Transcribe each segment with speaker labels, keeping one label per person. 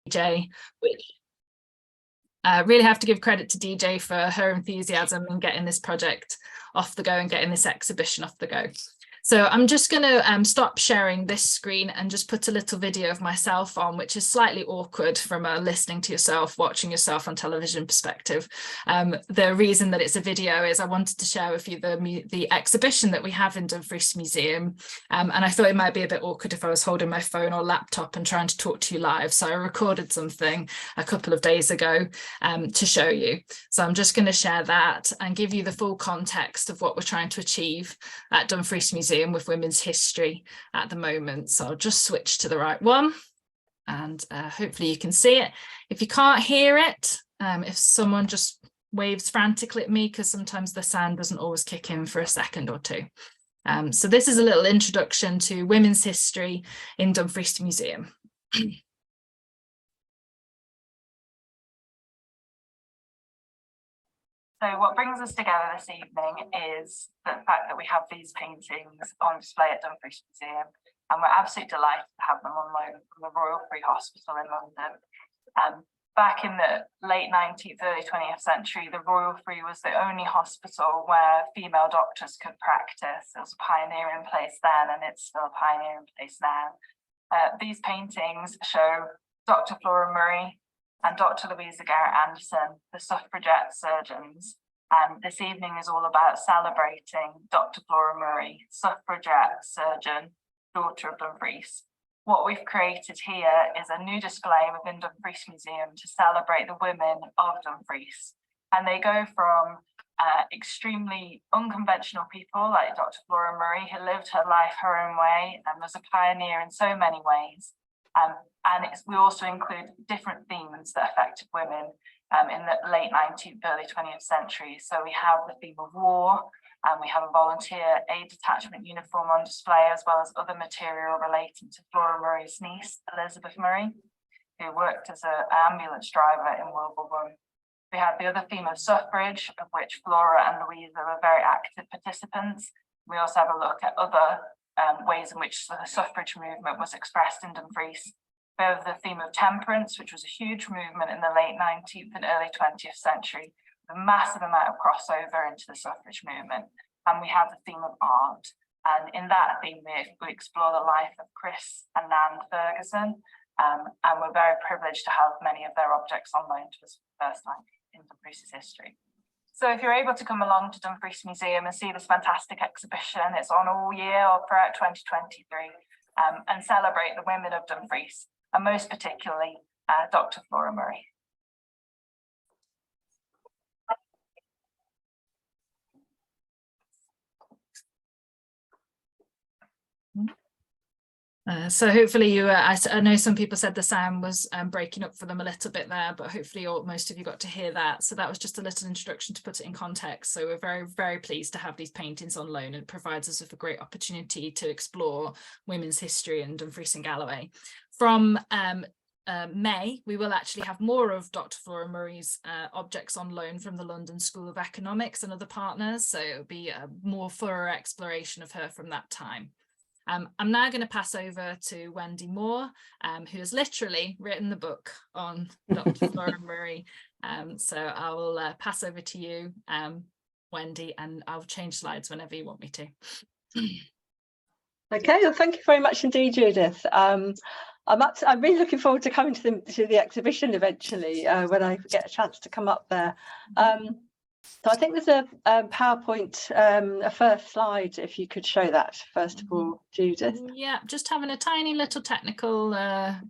Speaker 1: DJ, which really have to give credit to DJ for her enthusiasm in getting this project off the go and getting this exhibition off the go. So I'm just going to stop sharing this screen and just put a little video of myself on, which is slightly awkward from a listening to yourself, watching yourself on television perspective. The reason that it's a video is I wanted to share with you the exhibition that we have in Dumfries Museum. And I thought it might be a bit awkward if I was holding my phone or laptop and trying to talk to you live. So I recorded something a couple of days ago to show you. So I'm just going to share that and give you the full context of what we're trying to achieve at Dumfries Museum with women's history at the moment. So I'll just switch to the right one and hopefully you can see it. If you can't hear it, if someone just waves frantically at me, because sometimes the sound doesn't always kick in for a second or two. So this is a little introduction to women's history in Dumfries Museum.
Speaker 2: So what brings us together this evening is the fact that we have these paintings on display at Dumfries Museum, and we're absolutely delighted to have them on loan from the Royal Free Hospital in London. Back in the late 19th, early 20th century, the Royal Free was the only hospital where female doctors could practice. It was a pioneering place then, and it's still a pioneering place now. These paintings show Dr. Flora Murray and Dr. Louisa Garrett-Anderson, the suffragette surgeons. And this evening is all about celebrating Dr. Flora Murray, suffragette surgeon, daughter of Dumfries. What we've created here is a new display within Dumfries Museum to celebrate the women of Dumfries. And they go from extremely unconventional people like Dr. Flora Murray, who lived her life her own way and was a pioneer in so many ways. We also include different themes that affected women in the late 19th, early 20th century. So we have the theme of war, and we have a volunteer aid detachment uniform on display, as well as other material relating to Flora Murray's niece, Elizabeth Murray, who worked as an ambulance driver in World War I. We have the other theme of suffrage, of which Flora and Louisa were very active participants. We also have a look at other ways in which the suffrage movement was expressed in Dumfries. We have the theme of temperance, which was a huge movement in the late 19th and early 20th century, with a massive amount of crossover into the suffrage movement. And we have the theme of art. And in that theme, we explore the life of Chris and Nan Ferguson. And we're very privileged to have many of their objects on loan to us for the first time in Dumfries' history. So if you're able to come along to Dumfries Museum and see this fantastic exhibition, it's on all year or throughout 2023, and celebrate the women of Dumfries, and most particularly Dr. Flora Murray.
Speaker 1: So hopefully you, I know some people said the sound was breaking up for them a little bit there, but hopefully most of you got to hear that. So that was just a little introduction to put it in context. So we're very, very pleased to have these paintings on loan. It provides us with a great opportunity to explore women's history in Dumfries and Galloway. From May, we will actually have more of Dr. Flora Murray's objects on loan from the London School of Economics and other partners. So it'll be a more thorough exploration of her from that time. I'm now going to pass over to Wendy Moore, who has literally written the book on Dr. Flora Murray. So I will pass over to you, Wendy, and I'll change slides whenever you want me to.
Speaker 3: Okay, well, thank you very much indeed, Judith. I'm really looking forward to coming to the exhibition eventually when I get a chance to come up there. So I think there's a PowerPoint, a first slide, if you could show that first of all, Judith.
Speaker 1: Yeah, just having a tiny little technical,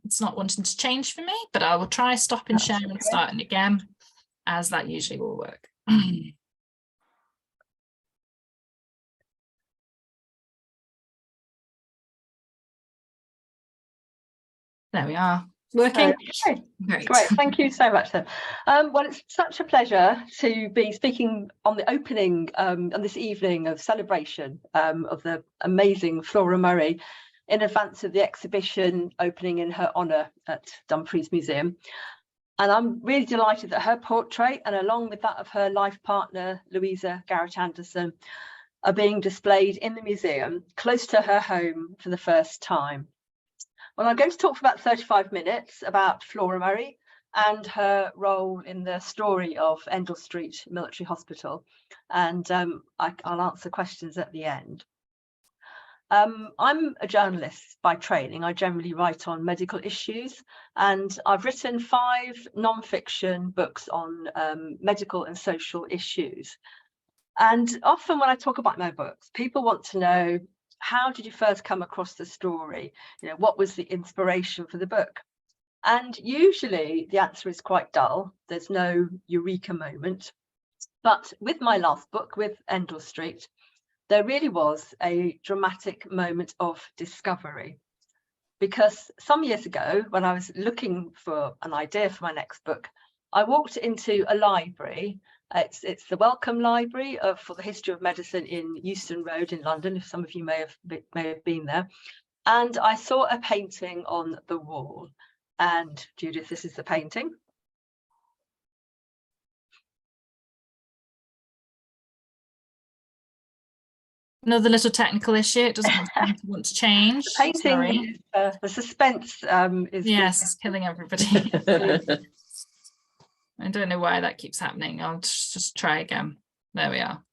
Speaker 1: it's not wanting to change for me, but I will try stopping sharing and starting again, as that usually will work. There we are. Working.
Speaker 3: Okay. Great, thank you so much then. Well, it's such a pleasure to be speaking on the opening on this evening of celebration of the amazing Flora Murray in advance of the exhibition opening in her honour at Dumfries Museum. And I'm really delighted that her portrait, and along with that of her life partner Louisa Garrett-Anderson, are being displayed in the museum close to her home for the first time. Well, I'm going to talk for about 35 minutes about Flora Murray and her role in the story of Endell Street Military Hospital, and I'll answer questions at the end. I'm a journalist by training. I generally write on medical issues, and I've written 5 non-fiction books on medical and social issues. And often when I talk about my books, people want to know, how did you first come across the story? You know, what was the inspiration for the book? And usually the answer is quite dull. There's no eureka moment. But with my last book, with Endell Street, there really was a dramatic moment of discovery. Because some years ago, when I was looking for an idea for my next book, I walked into a library. It's the Wellcome Library for the History of Medicine in Euston Road in London, if some of you may have been there. And I saw a painting on the wall. And Judith, this is the painting.
Speaker 1: Another little technical issue. It doesn't want to change.
Speaker 3: The painting, the suspense is...
Speaker 1: Yes, it's killing everybody. I don't know why that keeps happening. I'll just try again. There we are.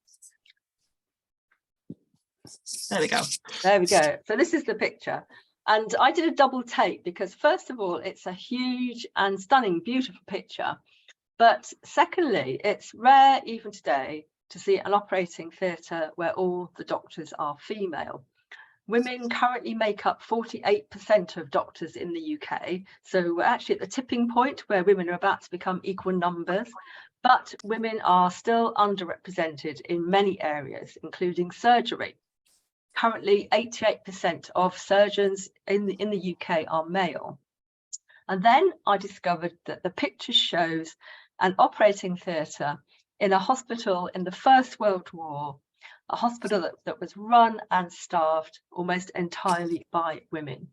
Speaker 1: There we go.
Speaker 3: There we go. So this is the picture. And I did a double take because, first of all, it's a huge and stunning, beautiful picture. But secondly, it's rare even today to see an operating theatre where all the doctors are female. Women currently make up 48% of doctors in the UK. So we're actually at the tipping point where women are about to become equal numbers, but women are still underrepresented in many areas, including surgery. Currently, 88% of surgeons in the UK are male. And then I discovered that the picture shows an operating theatre in a hospital in the First World War, a hospital that was run and staffed almost entirely by women,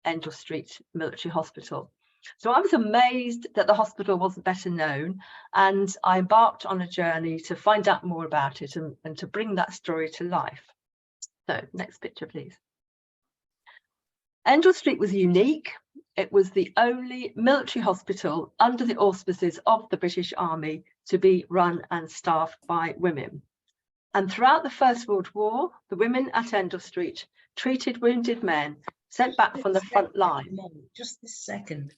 Speaker 3: Endell Street Military Hospital. So I was amazed that the hospital wasn't better known, and I embarked on a journey to find out more about it and to bring that story to life. So next picture, please. Endell Street was unique. It was the only military hospital under the auspices of the British Army to be run and staffed by women. And throughout the First World War, the women at Endell Street treated wounded men sent back from the front line.
Speaker 4: Just this second.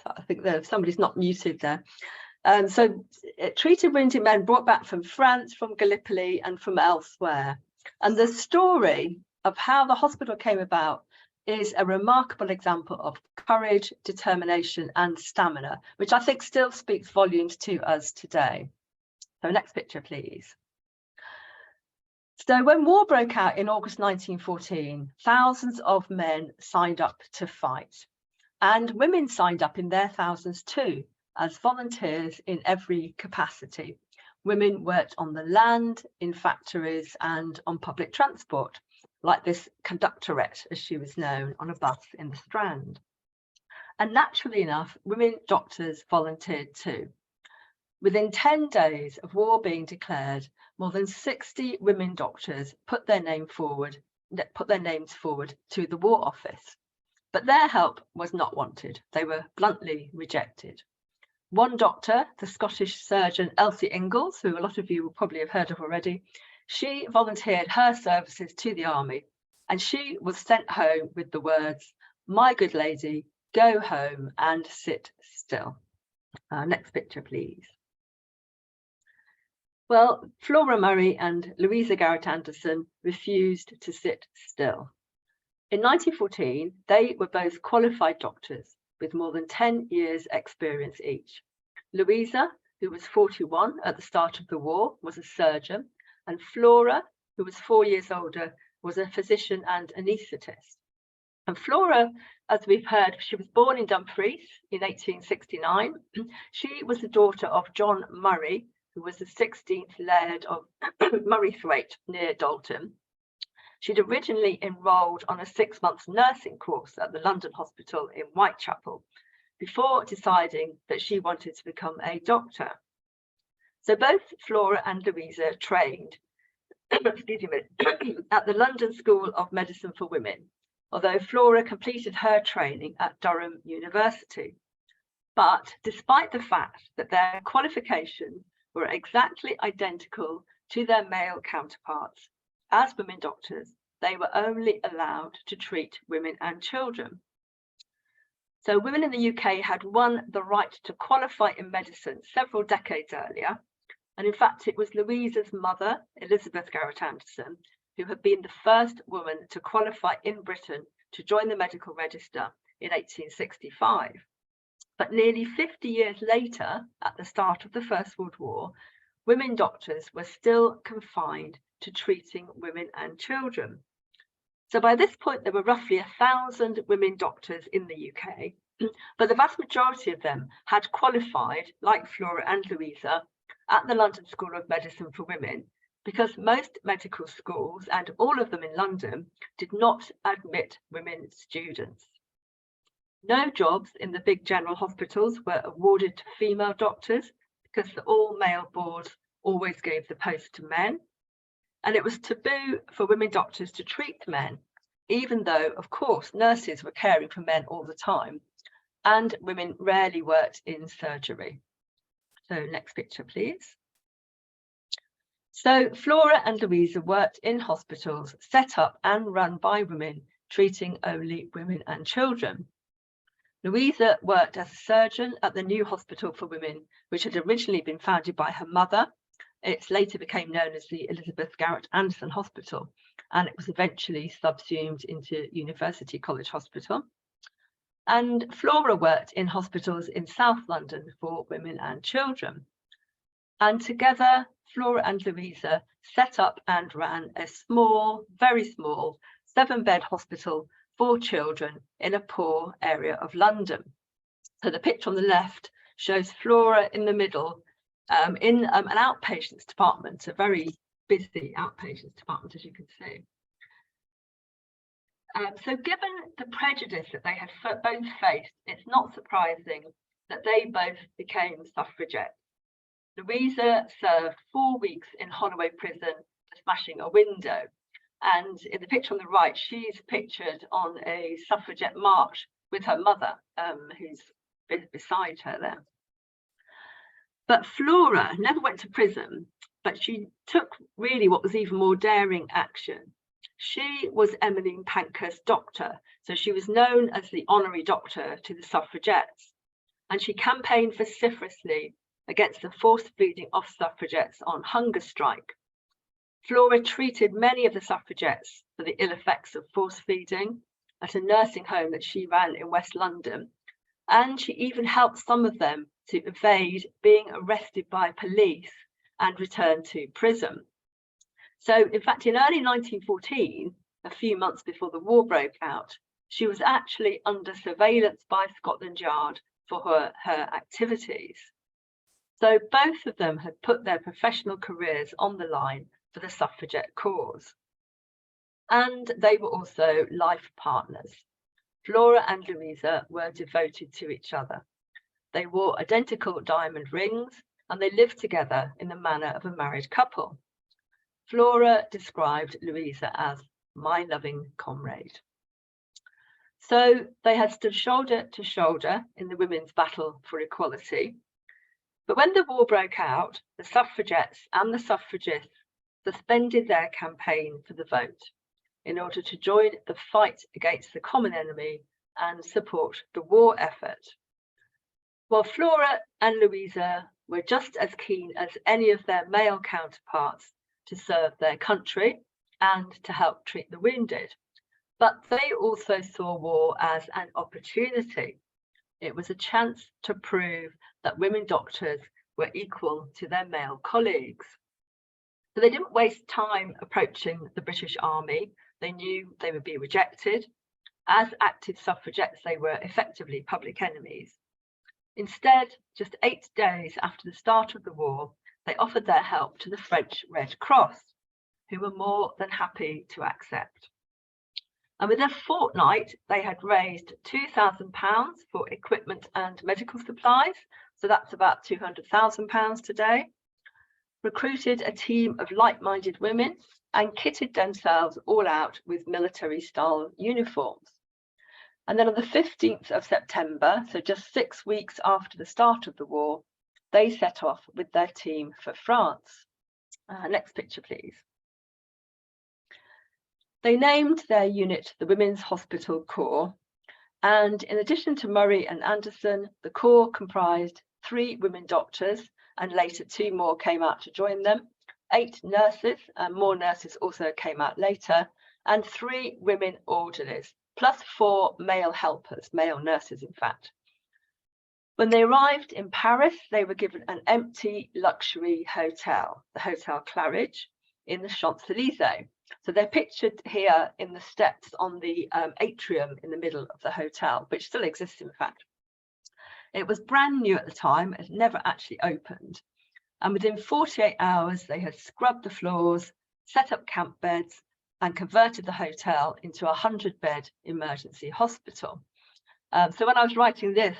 Speaker 3: So I think somebody's not muted there. So it treated wounded men brought back from France, from Gallipoli and from elsewhere. And the story of how the hospital came about is a remarkable example of courage, determination and stamina, which I think still speaks volumes to us today. So next picture, please. So when war broke out in August 1914, thousands of men signed up to fight, and women signed up in their thousands too, as volunteers in every capacity. Women worked on the land, in factories and on public transport, like this conductorette, as she was known, on a bus in the Strand. And naturally enough, women doctors volunteered too. Within 10 days of war being declared, more than 60 women doctors put their names forward to the War Office. But their help was not wanted. They were bluntly rejected. One doctor, the Scottish surgeon Elsie Ingalls, who a lot of you will probably have heard of already, she volunteered her services to the army, and she was sent home with the words, "My good lady, go home and sit still." Next picture, please. Well, Flora Murray and Louisa Garrett Anderson refused to sit still. In 1914, they were both qualified doctors with more than 10 years experience each. Louisa, who was 41 at the start of the war, was a surgeon, and Flora, who was 4 years older, was a physician and anaesthetist. And Flora, as we've heard, she was born in Dumfries in 1869. She was the daughter of John Murray, who was the 16th Laird of Murraythwaite near Dalton. She'd originally enrolled on a 6-month nursing course at the London Hospital in Whitechapel before deciding that she wanted to become a doctor. So both Flora and Louisa trained excuse me, at the London School of Medicine for Women, although Flora completed her training at Durham University. But despite the fact that their qualifications were exactly identical to their male counterparts, as women doctors, they were only allowed to treat women and children. So women in the UK had won the right to qualify in medicine several decades earlier. And in fact, it was Louisa's mother, Elizabeth Garrett Anderson, who had been the first woman to qualify in Britain to join the medical register in 1865. But nearly 50 years later, at the start of the First World War, women doctors were still confined to treating women and children. So by this point, there were roughly 1,000 women doctors in the UK, but the vast majority of them had qualified, like Flora and Louisa, at the London School of Medicine for Women, because most medical schools, and all of them in London, did not admit women students. No jobs in the big general hospitals were awarded to female doctors because the all-male board always gave the post to men. And it was taboo for women doctors to treat men, even though, of course, nurses were caring for men all the time, and women rarely worked in surgery. So next picture, please. So Flora and Louisa worked in hospitals set up and run by women, treating only women and children. Louisa worked as a surgeon at the new hospital for women, which had originally been founded by her mother. It later became known as the Elizabeth Garrett Anderson Hospital, and it was eventually subsumed into University College Hospital. And Flora worked in hospitals in South London for women and children. And together, Flora and Louisa set up and ran a small, very small, 7-bed hospital for children in a poor area of London. So the picture on the left shows Flora in the middle in an outpatients department, a very busy outpatients department, as you can see. So given the prejudice that they had both faced, it's not surprising that they both became suffragettes. Louisa served 4 weeks in Holloway Prison for smashing a window. And in the picture on the right, she's pictured on a suffragette march with her mother, who's beside her there. But Flora never went to prison, but she took really what was even more daring action. She was Emmeline Pankhurst's doctor, so she was known as the honorary doctor to the suffragettes, and she campaigned vociferously against the forced feeding of suffragettes on hunger strike. Flora treated many of the suffragettes for the ill effects of force feeding at a nursing home that she ran in West London, and she even helped some of them to evade being arrested by police and return to prison. So, in fact, in early 1914, a few months before the war broke out, she was actually under surveillance by Scotland Yard for her activities. So both of them had put their professional careers on the line for the suffragette cause. And they were also life partners. Flora and Louisa were devoted to each other. They wore identical diamond rings and they lived together in the manner of a married couple. Flora described Louisa as my loving comrade. So they had stood shoulder to shoulder in the women's battle for equality. But when the war broke out, the suffragettes and the suffragists suspended their campaign for the vote in order to join the fight against the common enemy and support the war effort. While Flora and Louisa were just as keen as any of their male counterparts to serve their country and to help treat the wounded, but they also saw war as an opportunity. It was a chance to prove that women doctors were equal to their male colleagues. So they didn't waste time approaching the British Army. They knew they would be rejected. As active suffragettes, they were effectively public enemies. Instead, just 8 days after the start of the war, they offered their help to the French Red Cross, who were more than happy to accept. And within a fortnight, they had raised £2,000 for equipment and medical supplies. So that's about £200,000 today. recruited a team of like-minded women and kitted themselves all out with military-style uniforms. And then on the 15th of September, so just 6 weeks after the start of the war, they set off with their team for France. Next picture, please. They named their unit the Women's Hospital Corps, and in addition to Murray and Anderson, the Corps comprised 3 women doctors, and later 2 more came out to join them, 8 nurses, and more nurses also came out later, and 3 women orderlies, plus 4 male helpers, male nurses in fact. When they arrived in Paris, they were given an empty luxury hotel, the Hotel Claridge, in the Champs-Élysées. So they're pictured here in the steps on the atrium in the middle of the hotel, which still exists in fact. It was brand new at the time, it had never actually opened. And within 48 hours, they had scrubbed the floors, set up camp beds, and converted the hotel into a 100-bed emergency hospital. So when I was writing this,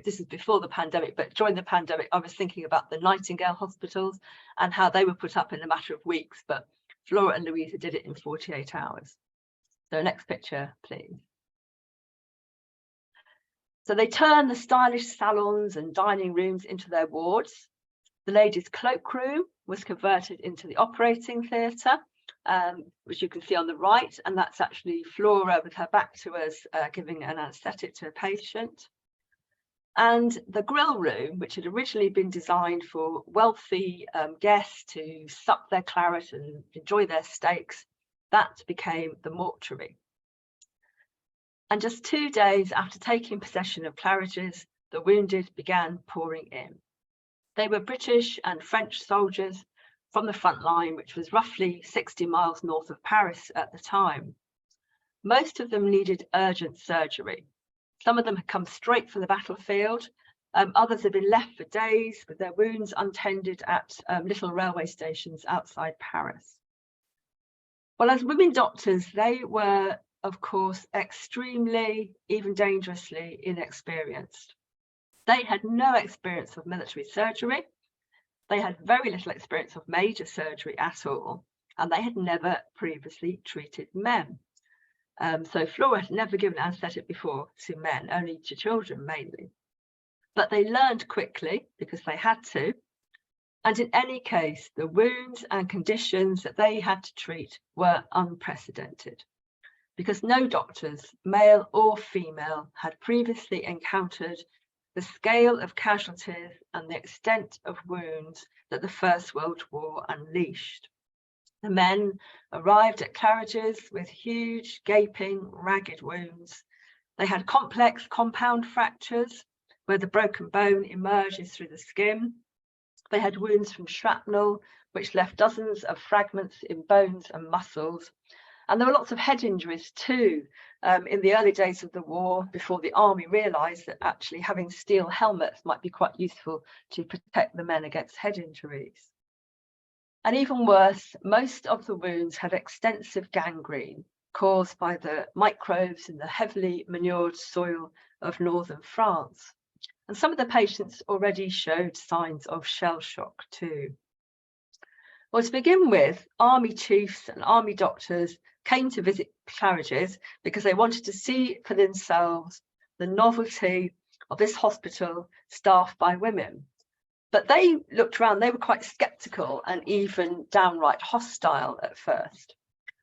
Speaker 3: this is before the pandemic, but during the pandemic, I was thinking about the Nightingale hospitals and how they were put up in a matter of weeks, but Flora and Louisa did it in 48 hours. So next picture, please. So they turned the stylish salons and dining rooms into their wards. The ladies' cloakroom was converted into the operating theatre, which you can see on the right, and that's actually Flora with her back to us giving an anaesthetic to a patient. And the grill room, which had originally been designed for wealthy guests to sup their claret and enjoy their steaks, that became the mortuary. And just 2 days after taking possession of Claridge's, the wounded began pouring in. They were British and French soldiers from the front line, which was roughly 60 miles north of Paris at the time. Most of them needed urgent surgery. Some of them had come straight from the battlefield. Others had been left for days with their wounds untended at little railway stations outside Paris. Well, as women doctors, they were, of course, extremely, even dangerously inexperienced. They had no experience of military surgery. They had very little experience of major surgery at all, and they had never previously treated men. So Flora had never given anaesthetic before to men, only to children mainly. But they learned quickly because they had to. And in any case, the wounds and conditions that they had to treat were unprecedented, because no doctors, male or female, had previously encountered the scale of casualties and the extent of wounds that the First World War unleashed. The men arrived at Claridge's with huge, gaping, ragged wounds. They had complex compound fractures where the broken bone emerges through the skin. They had wounds from shrapnel, which left dozens of fragments in bones and muscles. And there were lots of head injuries too, in the early days of the war, before the army realised that actually having steel helmets might be quite useful to protect the men against head injuries. And even worse, most of the wounds had extensive gangrene caused by the microbes in the heavily manured soil of northern France. And some of the patients already showed signs of shell shock too. Well, to begin with, army chiefs and army doctors came to visit Claridge's because they wanted to see for themselves the novelty of this hospital staffed by women. But they looked around, they were quite sceptical and even downright hostile at first.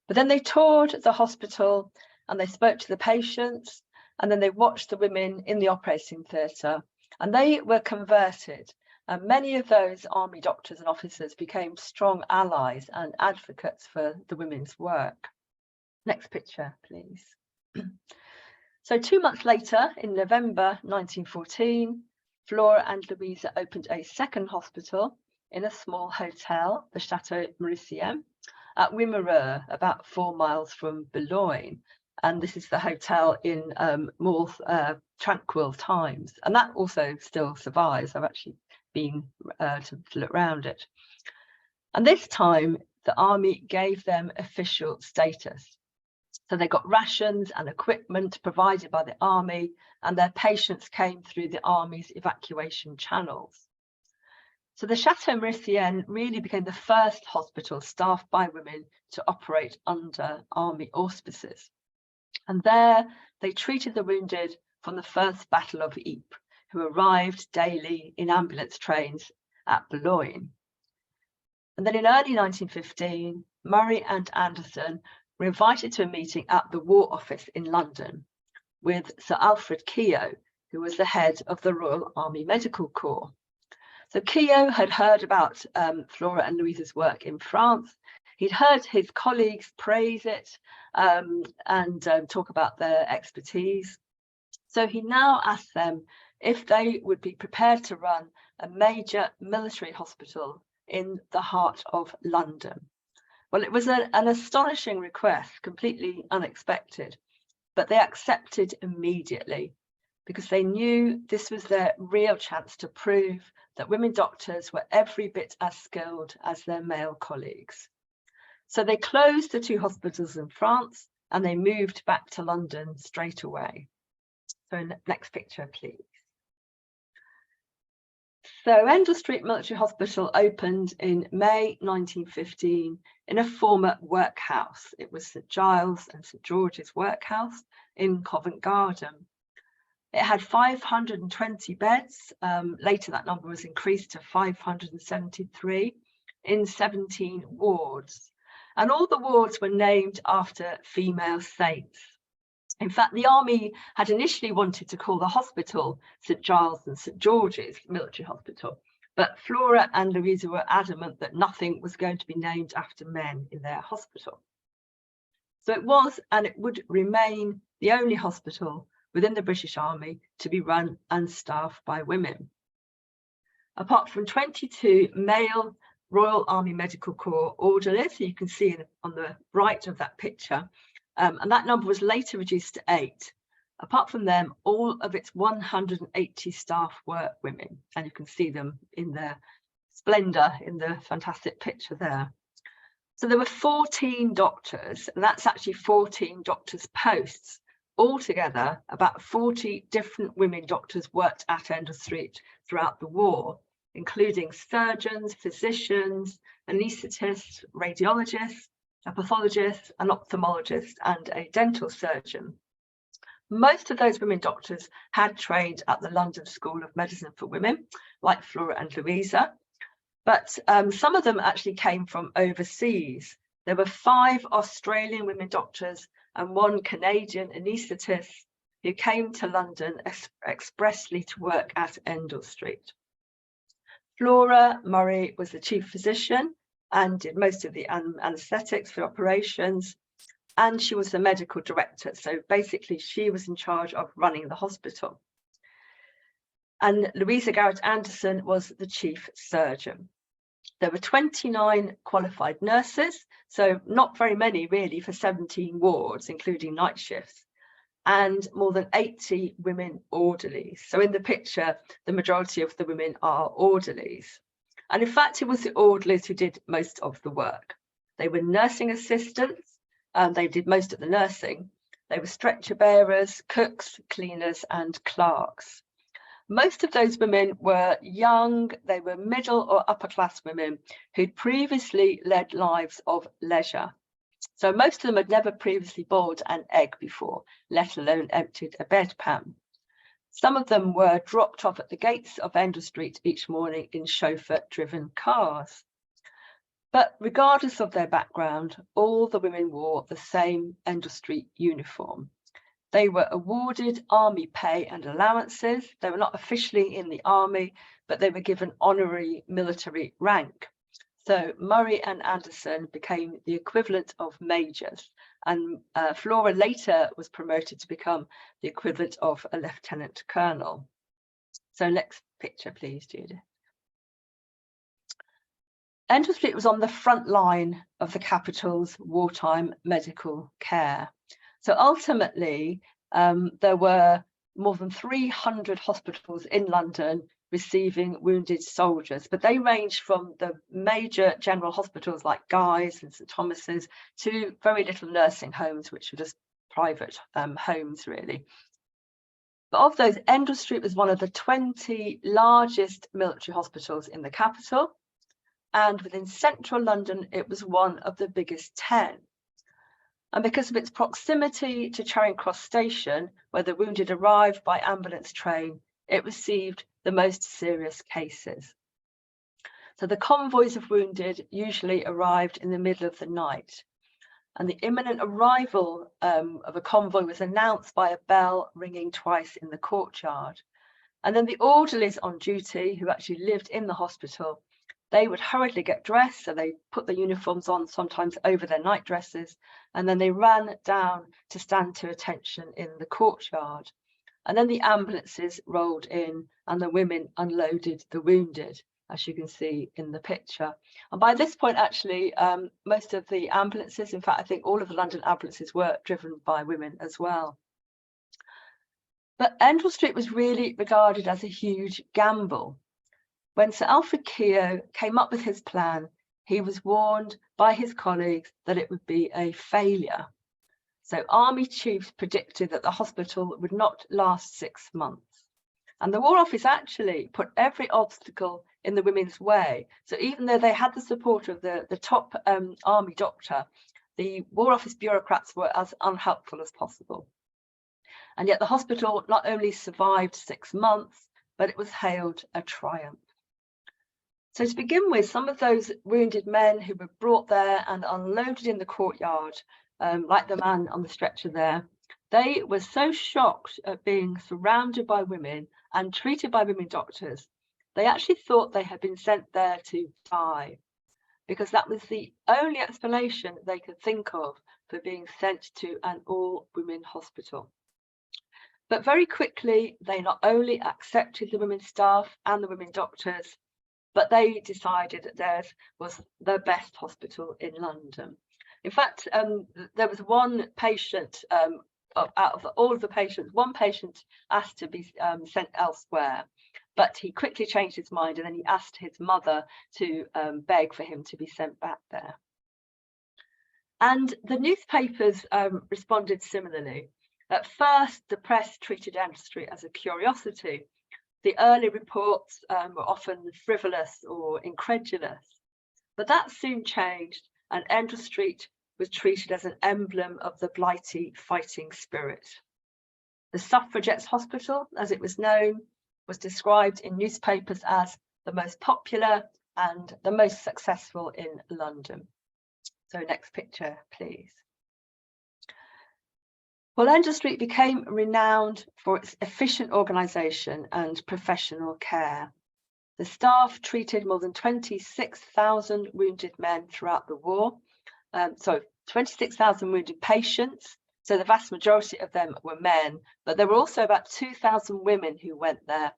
Speaker 3: But then they toured the hospital and they spoke to the patients, and then they watched the women in the operating theatre, and they were converted. And many of those army doctors and officers became strong allies and advocates for the women's work. Next picture, please. So 2 months later, in November 1914, Flora and Louisa opened a second hospital in a small hotel, the Chateau Mauricien, at Wimereux, about 4 miles from Boulogne. And this is the hotel in more tranquil times. And that also still survives. I've actually been to look around it. And this time, the army gave them official status. So they got rations and equipment provided by the army, and their patients came through the army's evacuation channels. So the Chateau Mauricienne really became the first hospital staffed by women to operate under army auspices. And there they treated the wounded from the First Battle of Ypres, who arrived daily in ambulance trains at Boulogne. And then in early 1915, Murray and Anderson were invited to a meeting at the War Office in London with Sir Alfred Keogh, who was the head of the Royal Army Medical Corps. So Keogh had heard about Flora and Louisa's work in France. He'd heard his colleagues praise it and talk about their expertise. So he now asked them if they would be prepared to run a major military hospital in the heart of London. Well, it was an astonishing request, completely unexpected, but they accepted immediately because they knew this was their real chance to prove that women doctors were every bit as skilled as their male colleagues. So they closed the two hospitals in France and they moved back to London straight away. So next picture, please. So Endell Street Military Hospital opened in May 1915 in a former workhouse. It was St Giles and St George's Workhouse in Covent Garden. It had 520 beds. Later that number was increased to 573 in 17 wards. And all the wards were named after female saints. In fact, the army had initially wanted to call the hospital St Giles and St George's Military Hospital, but Flora and Louisa were adamant that nothing was going to be named after men in their hospital. So it was, and it would remain, the only hospital within the British Army to be run and staffed by women. Apart from 22 male Royal Army Medical Corps orderlies, so you can see on the right of that picture, and that number was later reduced to 8. Apart from them, all of its 180 staff were women, and you can see them in their splendour in the fantastic picture there. So there were 14 doctors, and that's actually 14 doctors' posts. Altogether, about 40 different women doctors worked at Endell Street throughout the war, including surgeons, physicians, anaesthetists, radiologists, a pathologist, an ophthalmologist, and a dental surgeon. Most of those women doctors had trained at the London School of Medicine for Women, like Flora and Louisa, but some of them actually came from overseas. There were 5 Australian women doctors and 1 Canadian anaesthetist who came to London expressly to work at Endell Street. Flora Murray was the chief physician and did most of the anaesthetics for operations, and she was the medical director. So basically she was in charge of running the hospital. And Louisa Garrett Anderson was the chief surgeon. There were 29 qualified nurses, so not very many really for 17 wards, including night shifts, and more than 80 women orderlies. So in the picture, the majority of the women are orderlies. And in fact, it was the orderlies who did most of the work. They were nursing assistants, and they did most of the nursing. They were stretcher bearers, cooks, cleaners, and clerks. Most of those women were young, they were middle or upper class women who'd previously led lives of leisure. So most of them had never previously boiled an egg before, let alone emptied a bedpan. Some of them were dropped off at the gates of Endell Street each morning in chauffeur-driven cars. But regardless of their background, all the women wore the same Endell Street uniform. They were awarded army pay and allowances. They were not officially in the army, but they were given honorary military rank. So Murray and Anderson became the equivalent of majors, and Flora later was promoted to become the equivalent of a lieutenant colonel. So next picture, please, Judith. Endell Street was on the front line of the capital's wartime medical care. So ultimately, there were more than 300 hospitals in London receiving wounded soldiers, but they ranged from the major general hospitals like Guy's and St Thomas's to very little nursing homes, which were just private homes really. But of those, Endell Street was one of the 20 largest military hospitals in the capital, and within central London, it was one of the biggest 10. And because of its proximity to Charing Cross Station, where the wounded arrived by ambulance train, it received the most serious cases. So the convoys of wounded usually arrived in the middle of the night, and the imminent arrival of a convoy was announced by a bell ringing twice in the courtyard. And then the orderlies on duty, who actually lived in the hospital, they would hurriedly get dressed, so they put their uniforms on, sometimes over their night dresses, and then they ran down to stand to attention in the courtyard. And then the ambulances rolled in and the women unloaded the wounded, as you can see in the picture. And by this point, actually, most of the ambulances, in fact, I think all of the London ambulances were driven by women as well. But Endell Street was really regarded as a huge gamble. When Sir Alfred Keogh came up with his plan, he was warned by his colleagues that it would be a failure. So army chiefs predicted that the hospital would not last 6 months. And the War Office actually put every obstacle in the women's way. So even though they had the support of the top army doctor, the War Office bureaucrats were as unhelpful as possible. And yet the hospital not only survived 6 months, but it was hailed a triumph. So to begin with, some of those wounded men who were brought there and unloaded in the courtyard, like the man on the stretcher there, they were so shocked at being surrounded by women and treated by women doctors, they actually thought they had been sent there to die, because that was the only explanation they could think of for being sent to an all-women hospital. But very quickly, they not only accepted the women staff and the women doctors, but they decided that theirs was the best hospital in London. In fact, there was one patient, out of all of the patients, one patient asked to be sent elsewhere, but he quickly changed his mind, and then he asked his mother to beg for him to be sent back there. And the newspapers responded similarly. At first, the press treated Endell Street as a curiosity. The early reports were often frivolous or incredulous, but that soon changed, and Endell Street was treated as an emblem of the Blighty fighting spirit. The Suffragettes Hospital, as it was known, was described in newspapers as the most popular and the most successful in London. So next picture, please. Well, Endell Street became renowned for its efficient organisation and professional care. The staff treated more than 26,000 wounded men throughout the war. 26,000 wounded patients. So the vast majority of them were men, but there were also about 2,000 women who went there,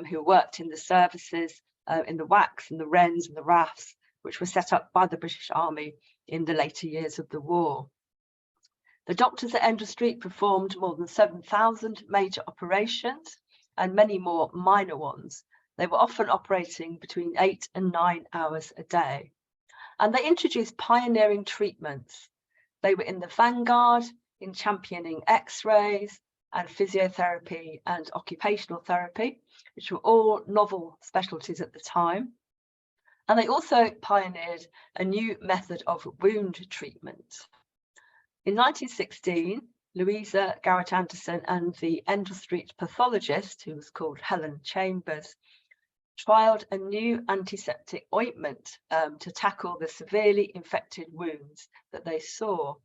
Speaker 3: who worked in the services, in the WACs and the Wrens and the RAFs, which were set up by the British Army in the later years of the war. The doctors at Endell Street performed more than 7,000 major operations and many more minor ones. They were often operating between 8 and 9 hours a day. And they introduced pioneering treatments. They were in the vanguard in championing X-rays and physiotherapy and occupational therapy, which were all novel specialties at the time. And they also pioneered a new method of wound treatment. In 1916, Louisa Garrett Anderson and the Endell Street pathologist, who was called Helen Chambers, trialled a new antiseptic ointment to tackle the severely infected wounds that they saw.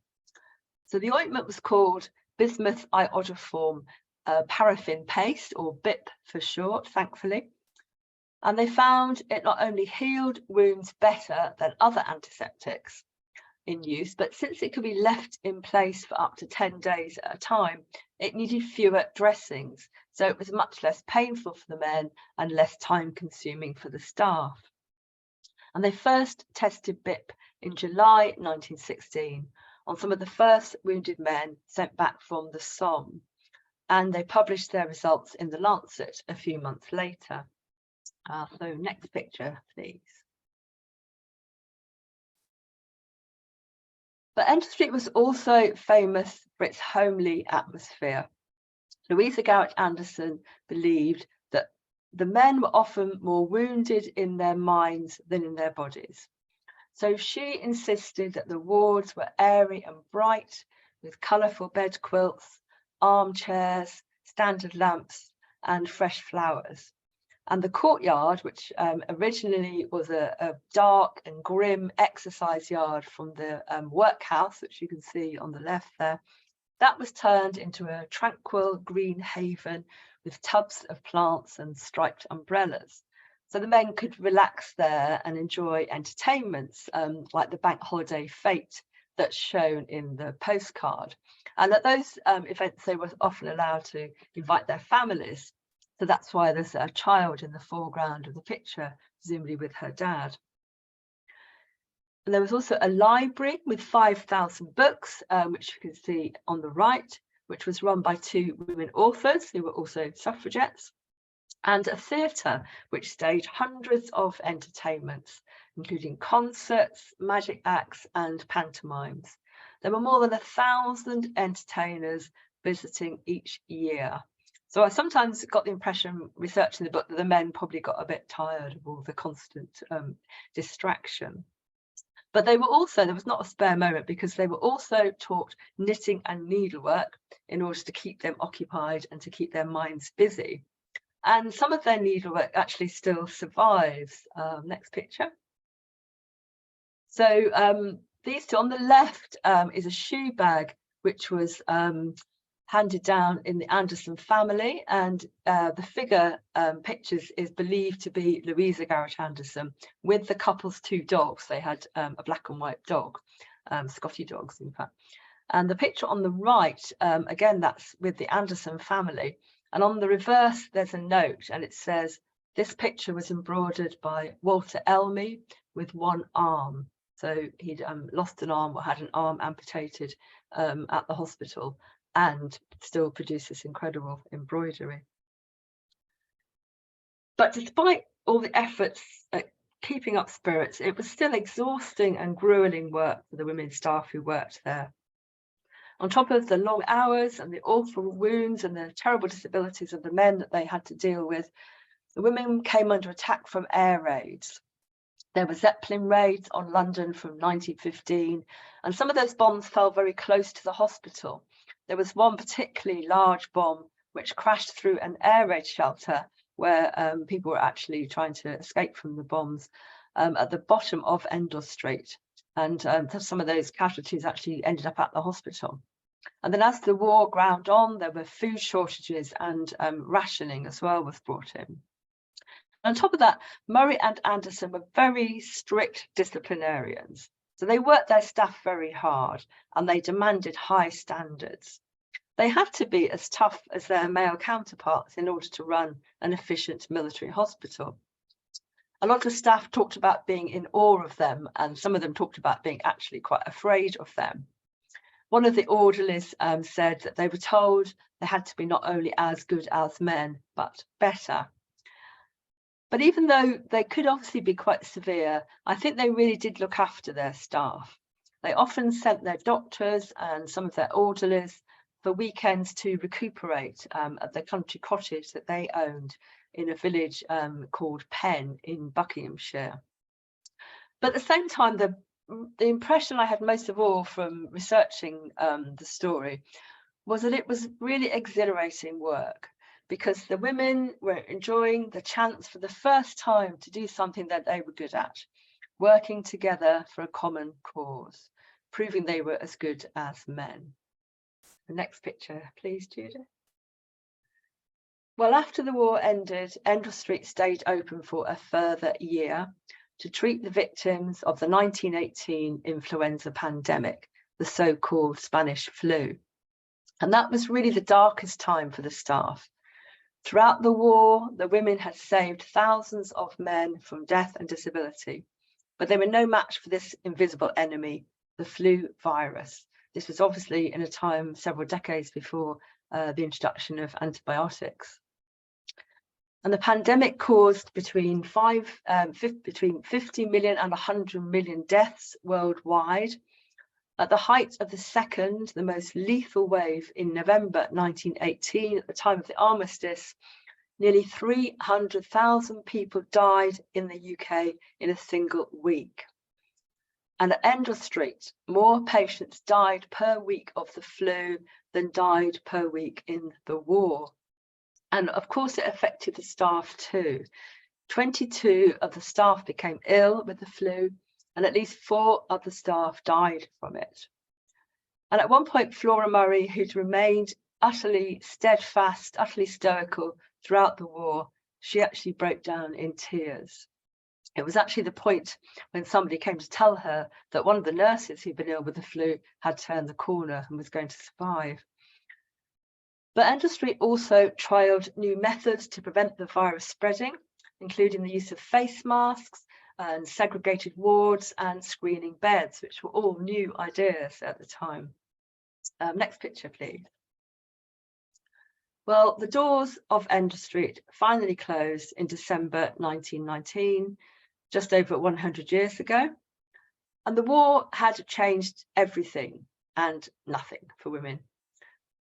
Speaker 3: So the ointment was called bismuth iodoform paraffin paste, or BIP for short, thankfully. And they found it not only healed wounds better than other antiseptics in use, but since it could be left in place for up to 10 days at a time, it needed fewer dressings. So it was much less painful for the men and less time consuming for the staff. And they first tested BIP in July 1916 on some of the first wounded men sent back from the Somme. And they published their results in the Lancet a few months later. So next picture, please. But Endell Street was also famous for its homely atmosphere. Louisa Garrett Anderson believed that the men were often more wounded in their minds than in their bodies. So she insisted that the wards were airy and bright, with colourful bed quilts, armchairs, standard lamps, and fresh flowers. And the courtyard, which originally was a dark and grim exercise yard from the workhouse, which you can see on the left there, that was turned into a tranquil green haven with tubs of plants and striped umbrellas. So the men could relax there and enjoy entertainments like the bank holiday fete that's shown in the postcard. And at those events, they were often allowed to invite their families. So that's why there's a child in the foreground of the picture, presumably with her dad. And there was also a library with 5,000 books, which you can see on the right, which was run by 2 women authors who were also suffragettes, and a theatre which staged hundreds of entertainments, including concerts, magic acts, and pantomimes. There were more than 1,000 entertainers visiting each year. So I sometimes got the impression, researching the book, that the men probably got a bit tired of all the constant distraction. But they were also, there was not a spare moment, because they were also taught knitting and needlework in order to keep them occupied and to keep their minds busy. And some of their needlework actually still survives. Next picture. So these two on the left is a shoe bag, which was handed down in the Anderson family, and the figure pictures is believed to be Louisa Garrett Anderson with the couple's 2 dogs. They had a black and white dog, Scotty dogs in fact. And the picture on the right, again, that's with the Anderson family. And on the reverse, there's a note, and it says, "This picture was embroidered by Walter Elmy with 1 arm." So he'd lost an arm or had an arm amputated at the hospital, and still produced this incredible embroidery. But despite all the efforts at keeping up spirits, it was still exhausting and grueling work for the women staff who worked there. On top of the long hours and the awful wounds and the terrible disabilities of the men that they had to deal with, the women came under attack from air raids. There were Zeppelin raids on London from 1915, and some of those bombs fell very close to the hospital. There was one particularly large bomb which crashed through an air raid shelter where people were actually trying to escape from the bombs at the bottom of Endell Street. And some of those casualties actually ended up at the hospital. And then as the war ground on, there were food shortages, and rationing as well was brought in. On top of that, Murray and Anderson were very strict disciplinarians. So they worked their staff very hard, and they demanded high standards. They had to be as tough as their male counterparts in order to run an efficient military hospital. A lot of staff talked about being in awe of them, and some of them talked about being actually quite afraid of them. One of the orderlies said that they were told they had to be not only as good as men, but better. But even though they could obviously be quite severe, I think they really did look after their staff. They often sent their doctors and some of their orderlies for weekends to recuperate at the country cottage that they owned in a village called Penn in Buckinghamshire. But at the same time, the impression I had most of all from researching the story was that it was really exhilarating work, because the women were enjoying the chance for the first time to do something that they were good at, working together for a common cause, proving they were as good as men. The next picture, please, Judith. Well, after the war ended, Endell Street stayed open for a further year to treat the victims of the 1918 influenza pandemic, the so-called Spanish flu. And that was really the darkest time for the staff. Throughout the war, the women had saved thousands of men from death and disability, but they were no match for this invisible enemy, the flu virus. This was obviously in a time several decades before the introduction of antibiotics. And the pandemic caused between 50 million and 100 million deaths worldwide. At the height of the second, the most lethal wave in November 1918, at the time of the armistice, nearly 300,000 people died in the UK in a single week. And at Endell Street, more patients died per week of the flu than died per week in the war. And of course, it affected the staff too. 22 of the staff became ill with the flu, and at least 4 of the staff died from it. And at one point, Flora Murray, who'd remained utterly steadfast, utterly stoical throughout the war, she actually broke down in tears. It was actually the point when somebody came to tell her that one of the nurses who'd been ill with the flu had turned the corner and was going to survive. But Endell Street also trialled new methods to prevent the virus spreading, including the use of face masks and segregated wards and screening beds, which were all new ideas at the time. Next picture, please. Well, the doors of Endell Street finally closed in December 1919, just over 100 years ago. And the war had changed everything and nothing for women.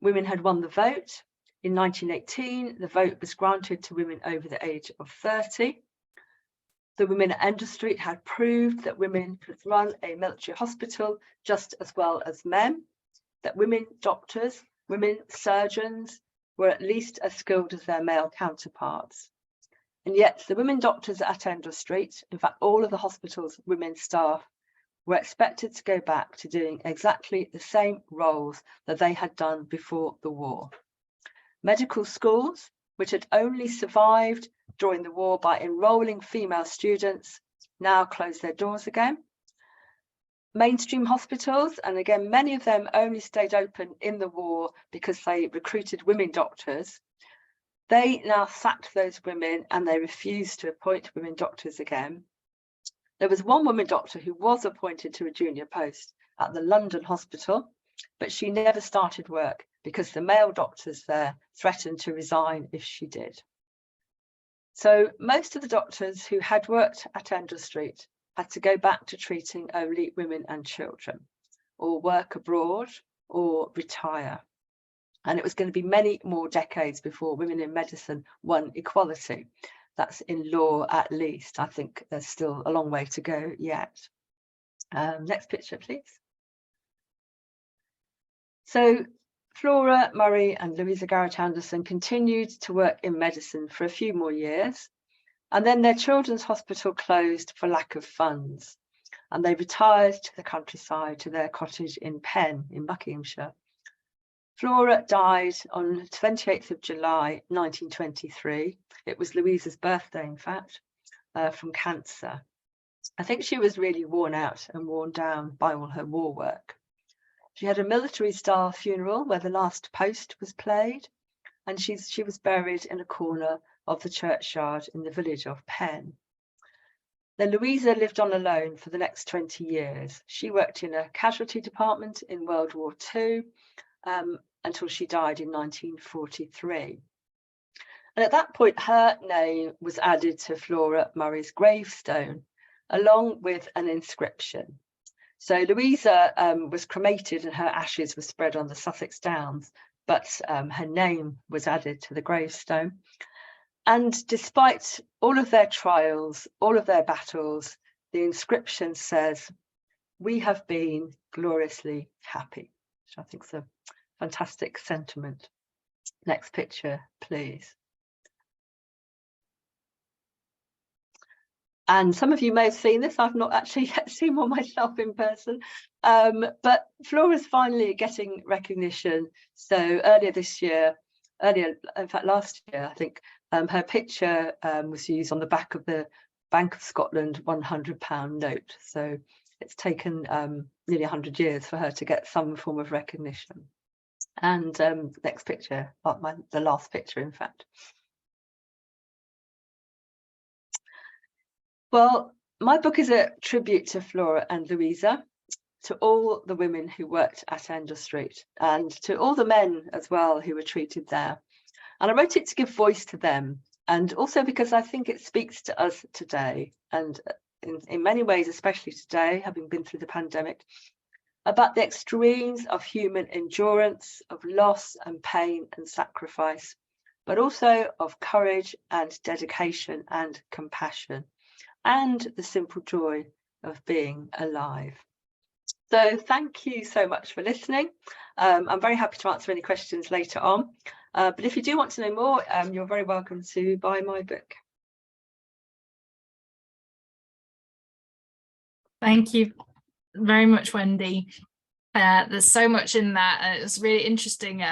Speaker 3: Women had won the vote. In 1918, the vote was granted to women over the age of 30. The women at Endell Street had proved that women could run a military hospital just as well as men, that women doctors, women surgeons were at least as skilled as their male counterparts. And yet the women doctors at Endell Street, in fact, all of the hospital's women staff, were expected to go back to doing exactly the same roles that they had done before the war. Medical schools, which had only survived during the war by enrolling female students, now closed their doors again. Mainstream hospitals, and again, many of them only stayed open in the war because they recruited women doctors. They now sacked those women and they refused to appoint women doctors again. There was one woman doctor who was appointed to a junior post at the London hospital, but she never started work because the male doctors there threatened to resign if she did. So most of the doctors who had worked at Endell Street had to go back to treating only women and children, or work abroad, or retire. And it was going to be many more decades before women in medicine won equality. That's in law at least. I think there's still a long way to go yet. Next picture, please. So Flora Murray and Louisa Garrett Anderson continued to work in medicine for a few more years. And then their children's hospital closed for lack of funds. And they retired to the countryside, to their cottage in Penn in Buckinghamshire. Flora died on 28th of July, 1923. It was Louisa's birthday, in fact, from cancer. I think she was really worn out and worn down by all her war work. She had a military-style funeral where the last post was played, and she was buried in a corner of the churchyard in the village of Penn. Then Louisa lived on alone for the next 20 years. She worked in a casualty department in World War II until she died in 1943. And at that point, her name was added to Flora Murray's gravestone, along with an inscription. So Louisa was cremated and her ashes were spread on the Sussex Downs, but her name was added to the gravestone. And despite all of their trials, all of their battles, the inscription says, "We have been gloriously happy," which I think is a fantastic sentiment. Next picture, please. And some of you may have seen this. I've not actually yet seen one myself in person, but Flora's finally getting recognition. So earlier this year, in fact last year, I think, her picture was used on the back of the Bank of Scotland £100 note. So it's taken nearly 100 years for her to get some form of recognition. And next picture, the last picture, in fact. Well, my book is a tribute to Flora and Louisa, to all the women who worked at Endell Street, and to all the men as well who were treated there. And I wrote it to give voice to them, and also because I think it speaks to us today. And in many ways, especially today, having been through the pandemic, about the extremes of human endurance, of loss and pain and sacrifice, but also of courage and dedication and compassion, and the simple joy of being alive. So thank you so much for listening. I'm very happy to answer any questions later on. But if you do want to know more, you're very welcome to buy my book.
Speaker 1: Thank you very much, Wendy. There's so much in that. It's really interesting.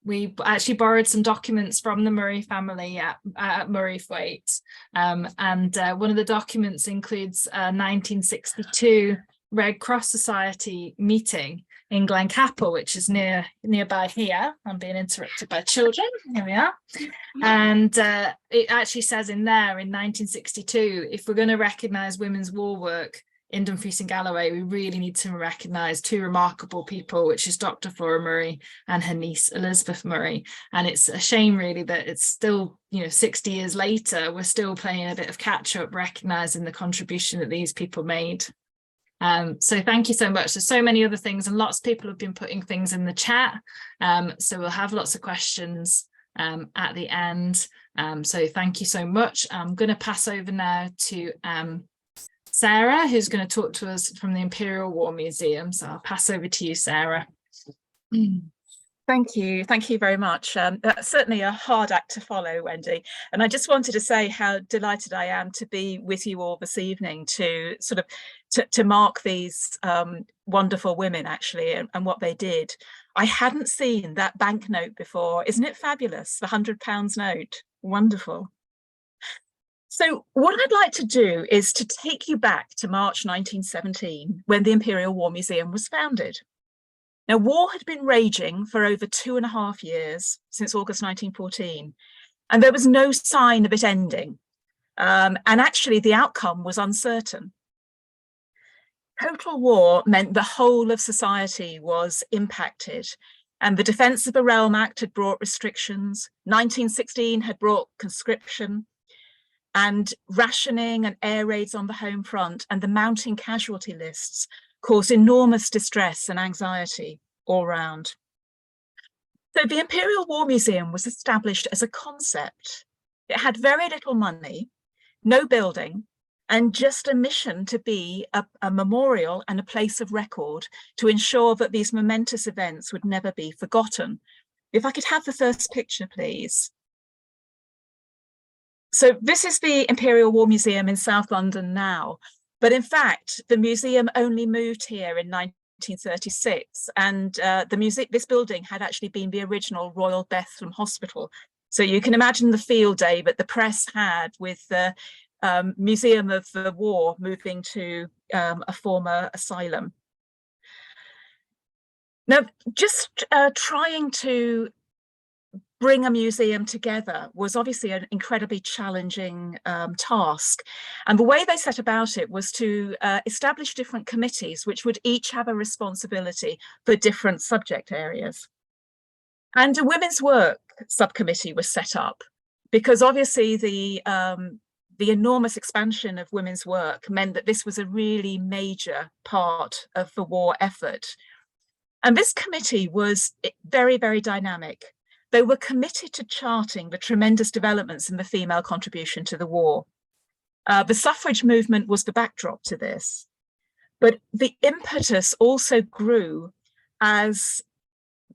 Speaker 1: We actually borrowed some documents from the Murray family at Murray Thwaite, and one of the documents includes a 1962 Red Cross Society meeting in Glencapel, which is nearby here. I'm being interrupted by children. Here we are. And it actually says in there in 1962, if we're going to recognise women's war work in Dumfries and Galloway, we really need to recognise two remarkable people, which is Dr. Flora Murray and her niece Elizabeth Murray. And it's a shame really that it's still, 60 years later, we're still playing a bit of catch up, recognising the contribution that these people made. So thank you so much. There's so many other things, and lots of people have been putting things in the chat. So we'll have lots of questions at the end. So thank you so much. I'm going to pass over now to Sarah, who's going to talk to us from the Imperial War Museum. So I'll pass over to you, Sarah.
Speaker 4: Thank you very much. That's certainly a hard act to follow, Wendy. And I just wanted to say how delighted I am to be with you all this evening to sort of to mark these wonderful women actually and what they did. I hadn't seen that banknote before. Isn't it fabulous? The £100 note. Wonderful. So what I'd like to do is to take you back to March 1917, when the Imperial War Museum was founded. Now, war had been raging for over 2.5 years, since August 1914, and there was no sign of it ending. And actually, the outcome was uncertain. Total war meant the whole of society was impacted, and the Defence of the Realm Act had brought restrictions, 1916 had brought conscription, and rationing and air raids on the home front and the mounting casualty lists caused enormous distress and anxiety all round. So the Imperial War Museum was established as a concept. It had very little money, no building, and just a mission to be a memorial and a place of record to ensure that these momentous events would never be forgotten. If I could have the first picture, please. So this is the Imperial War Museum in South London now, but in fact, the museum only moved here in 1936, and this building had actually been the original Royal Bethlehem Hospital. So you can imagine the field day that the press had with the Museum of the War moving to a former asylum. Now, just trying to bring a museum together was obviously an incredibly challenging task. And the way they set about it was to establish different committees, which would each have a responsibility for different subject areas. And a women's work subcommittee was set up because obviously the enormous expansion of women's work meant that this was a really major part of the war effort. And this committee was very, very dynamic. They were committed to charting the tremendous developments in the female contribution to the war. The suffrage movement was the backdrop to this, but the impetus also grew as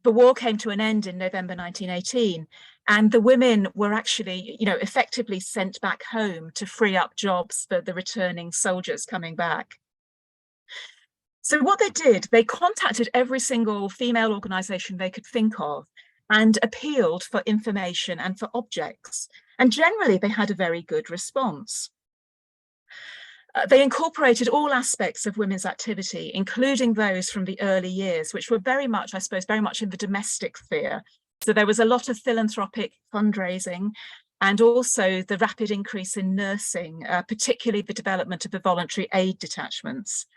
Speaker 4: the war came to an end in November 1918, and the women were actually, effectively sent back home to free up jobs for the returning soldiers coming back. So what they did, they contacted every single female organisation they could think of and appealed for information and for objects. And generally, they had a very good response. They incorporated all aspects of women's activity, including those from the early years, which were very much, I suppose, very much in the domestic sphere. So there was a lot of philanthropic fundraising and also the rapid increase in nursing, particularly the development of the voluntary aid detachments.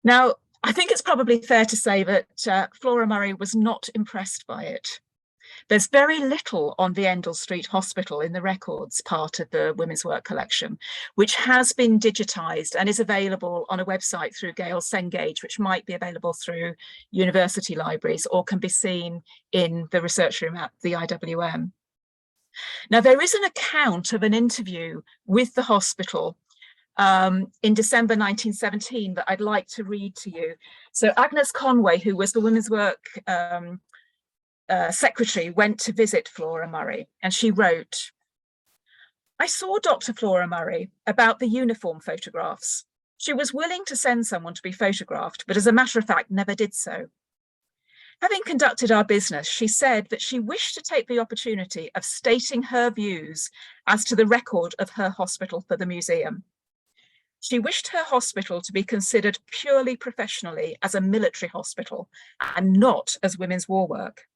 Speaker 4: Now, I think it's probably fair to say that Flora Murray was not impressed by it, There's very little on the Endell Street Hospital in the records part of the Women's Work collection, which has been digitised and is available on a website through Gale Cengage, which might be available through university libraries or can be seen in the research room at the IWM. Now, there is an account of an interview with the hospital in December 1917 that I'd like to read to you. So Agnes Conway, who was the Women's Work secretary, went to visit Flora Murray, and she wrote, "I saw Dr. Flora Murray about the uniform photographs. She was willing to send someone to be photographed, but as a matter of fact, never did so. Having conducted our business, she said that she wished to take the opportunity of stating her views as to the record of her hospital for the museum. She wished her hospital to be considered purely professionally as a military hospital and not as women's war work.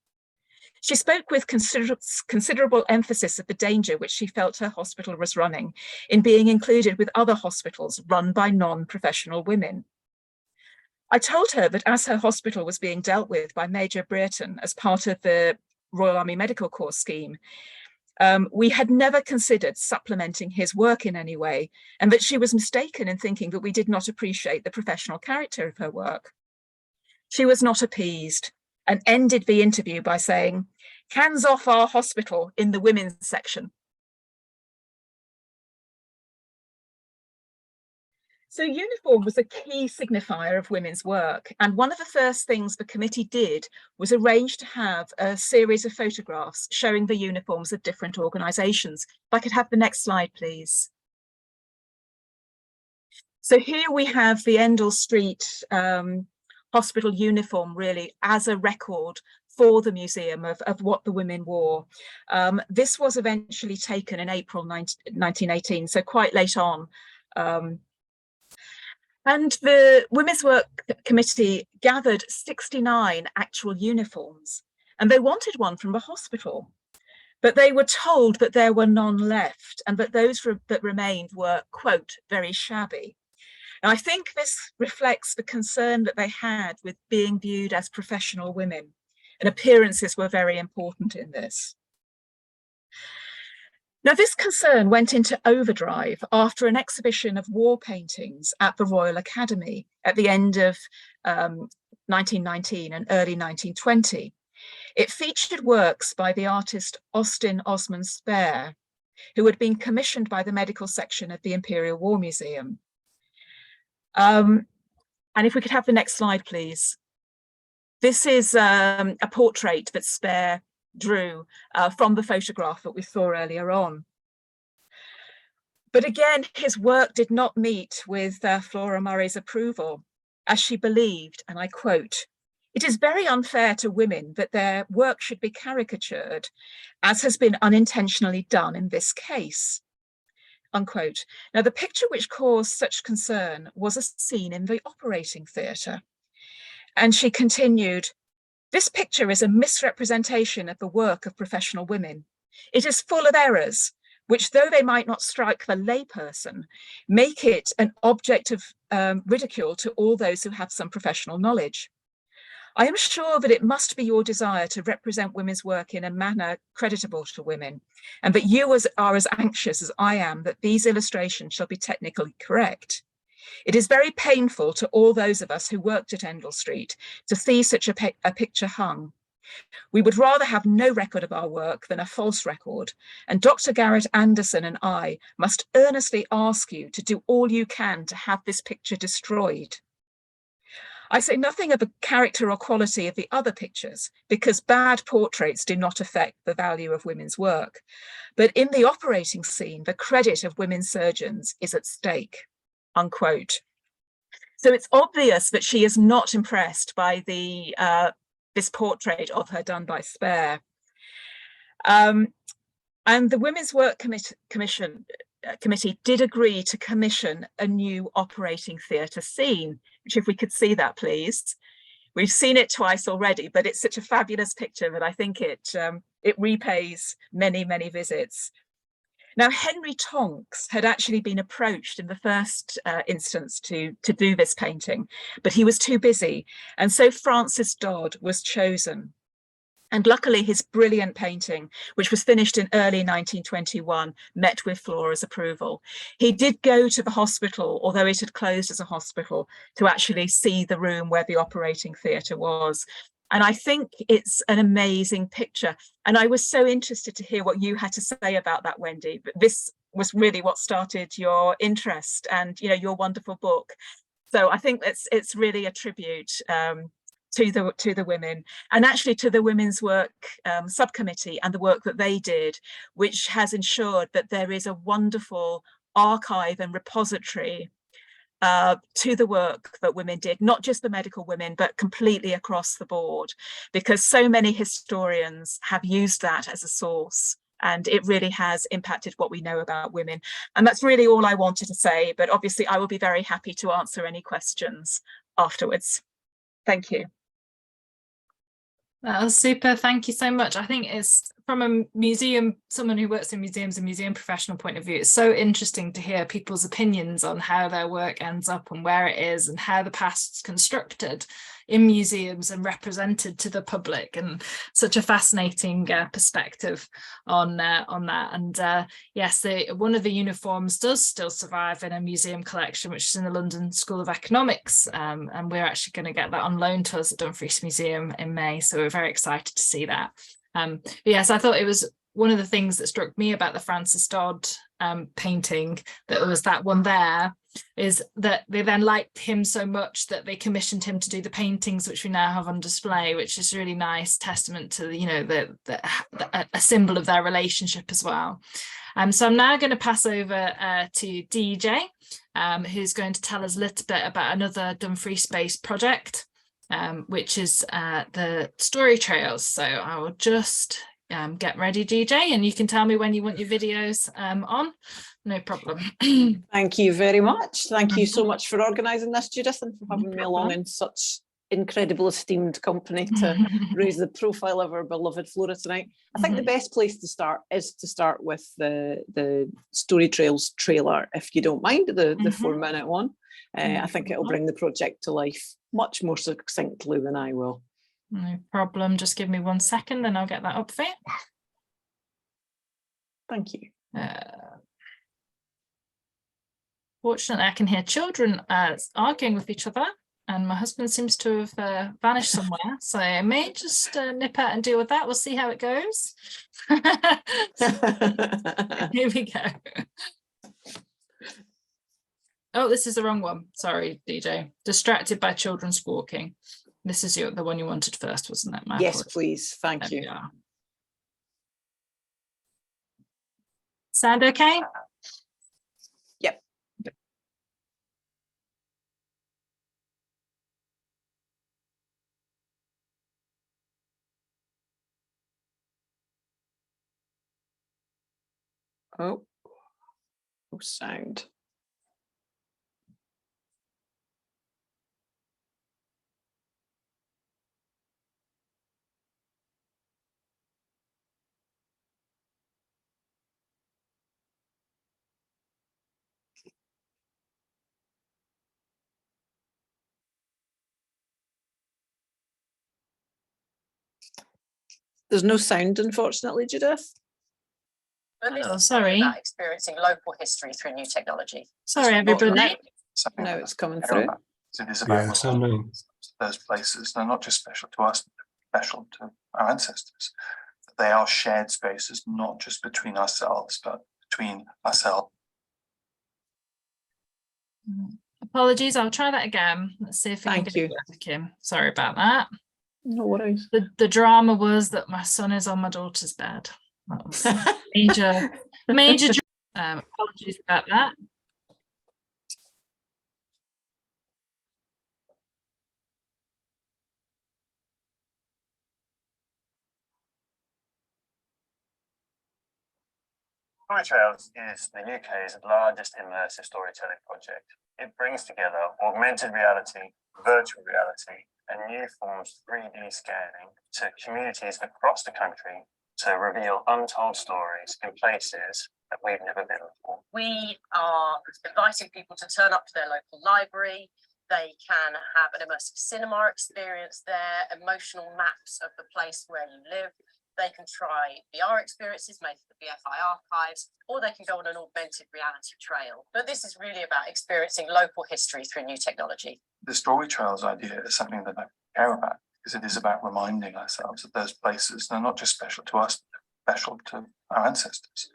Speaker 4: She spoke with considerable emphasis of the danger which she felt her hospital was running in being included with other hospitals run by non-professional women. I told her that as her hospital was being dealt with by Major Brereton as part of the Royal Army Medical Corps scheme, we had never considered supplementing his work in any way, and that she was mistaken in thinking that we did not appreciate the professional character of her work. She was not appeased and ended the interview by saying, 'Hands off our hospital in the women's section.'" So uniform was a key signifier of women's work, and one of the first things the committee did was arrange to have a series of photographs showing the uniforms of different organisations. If I could have the next slide, please. So here we have the Endell Street hospital uniform really as a record for the museum of what the women wore. This was eventually taken in April 1918, so quite late on. And the Women's Work Committee gathered 69 actual uniforms, and they wanted one from the hospital, but they were told that there were none left and that those that remained were, quote, very shabby. And I think this reflects the concern that they had with being viewed as professional women, and appearances were very important in this. Now, this concern went into overdrive after an exhibition of war paintings at the Royal Academy at the end of 1919 and early 1920. It featured works by the artist Austin Osman Spare, who had been commissioned by the medical section of the Imperial War Museum. And if we could have the next slide, please. This is a portrait that Spare drew from the photograph that we saw earlier on. But again, his work did not meet with Flora Murray's approval, as she believed, and I quote, "It is very unfair to women that their work should be caricatured, as has been unintentionally done in this case," unquote. Now, the picture which caused such concern was a scene in the operating theatre. And she continued, "This picture is a misrepresentation of the work of professional women. It is full of errors, which, though they might not strike the layperson, make it an object of ridicule to all those who have some professional knowledge. I am sure that it must be your desire to represent women's work in a manner creditable to women, and that you are as anxious as I am that these illustrations shall be technically correct. It is very painful to all those of us who worked at Endell Street to see such a picture hung. We would rather have no record of our work than a false record, and Dr. Garrett Anderson and I must earnestly ask you to do all you can to have this picture destroyed. I say nothing of the character or quality of the other pictures, because bad portraits do not affect the value of women's work. But in the operating scene, the credit of women surgeons is at stake," unquote. So it's obvious that she is not impressed by the this portrait of her done by Spare. And the Women's Work Committee did agree to commission a new operating theatre scene, which, if we could see that, please. We've seen it twice already, but it's such a fabulous picture that I think it repays many, many visits. Now, Henry Tonks had actually been approached in the first instance to do this painting, but he was too busy, and so Francis Dodd was chosen. And luckily, his brilliant painting, which was finished in early 1921, met with Flora's approval. He did go to the hospital, although it had closed as a hospital, to actually see the room where the operating theatre was. And I think it's an amazing picture. And I was so interested to hear what you had to say about that, Wendy. But this was really what started your interest and, you know, your wonderful book. So I think it's really a tribute to the women, and actually to the Women's Work subcommittee and the work that they did, which has ensured that there is a wonderful archive and repository to the work that women did, not just the medical women, but completely across the board, because so many historians have used that as a source. And it really has impacted what we know about women. And that's really all I wanted to say. But obviously, I will be very happy to answer any questions afterwards. Thank you.
Speaker 1: That was super. Thank you so much. I think it's from a museum, someone who works in museums and museum professional point of view, it's so interesting to hear people's opinions on how their work ends up and where it is and how the past's constructed in museums and represented to the public, and such a fascinating perspective on that. And yes, one of the uniforms does still survive in a museum collection, which is in the London School of Economics, and we're actually going to get that on loan to us at Dumfries Museum in May, so we're very excited to see that. But yes, I thought it was one of the things that struck me about the Francis Dodd painting, that was that one there, is that they then liked him so much that they commissioned him to do the paintings which we now have on display, which is really nice testament to, you know, a symbol of their relationship as well. So I'm now going to pass over to DJ, who's going to tell us a little bit about another Dumfries Space project, which is the story trails. So I will just get ready, DJ, and you can tell me when you want your videos on. No problem.
Speaker 5: Thank you very much. Thank you so much for organising this, Judith, and for having me along in such incredible esteemed company to raise the profile of our beloved Flora tonight. I think the best place to start is to start with the Story Trails trailer, if you don't mind, the 4-minute one. I think it'll bring the project to life much more succinctly than I will.
Speaker 1: No problem. Just give me 1 second and I'll get that up for you.
Speaker 5: Thank you.
Speaker 1: Fortunately, I can hear children arguing with each other, and my husband seems to have vanished somewhere. So I may just nip out and deal with that. We'll see how it goes. Here we go. Oh, this is the wrong one. Sorry, DJ. Distracted by children squawking. This is the one you wanted first, wasn't it?
Speaker 5: Yes, apologies. Please. Thank you.
Speaker 1: Sound okay?
Speaker 5: Yep. Oh, no sound. There's no sound, unfortunately, Judith.
Speaker 1: Oh, sorry.
Speaker 6: About experiencing local history through new technology.
Speaker 1: Sorry, everybody.
Speaker 5: No, it's coming through.
Speaker 7: It is about those places. They're not just special to us, but special to our ancestors. They are shared spaces, not just between ourselves, but between ourselves.
Speaker 1: Apologies, I'll try that again. Let's see if we can get it working. Sorry about that.
Speaker 5: No worries.
Speaker 1: The drama was that my son is on my daughter's bed. That was major apologies about that.
Speaker 8: Story Trails is the UK's largest immersive storytelling project. It brings together augmented reality, virtual reality, and new forms of 3D scanning to communities across the country to reveal untold stories in places that we've never been before.
Speaker 6: We are inviting people to turn up to their local library They can have an immersive cinema experience there, emotional maps of the place where you live. They can try VR experiences made for the BFI archives, or they can go on an augmented reality trail. But this is really about experiencing local history through new technology.
Speaker 7: The story trails idea is something that I care about, because it is about reminding ourselves that those places are not just special to us, but special to our ancestors,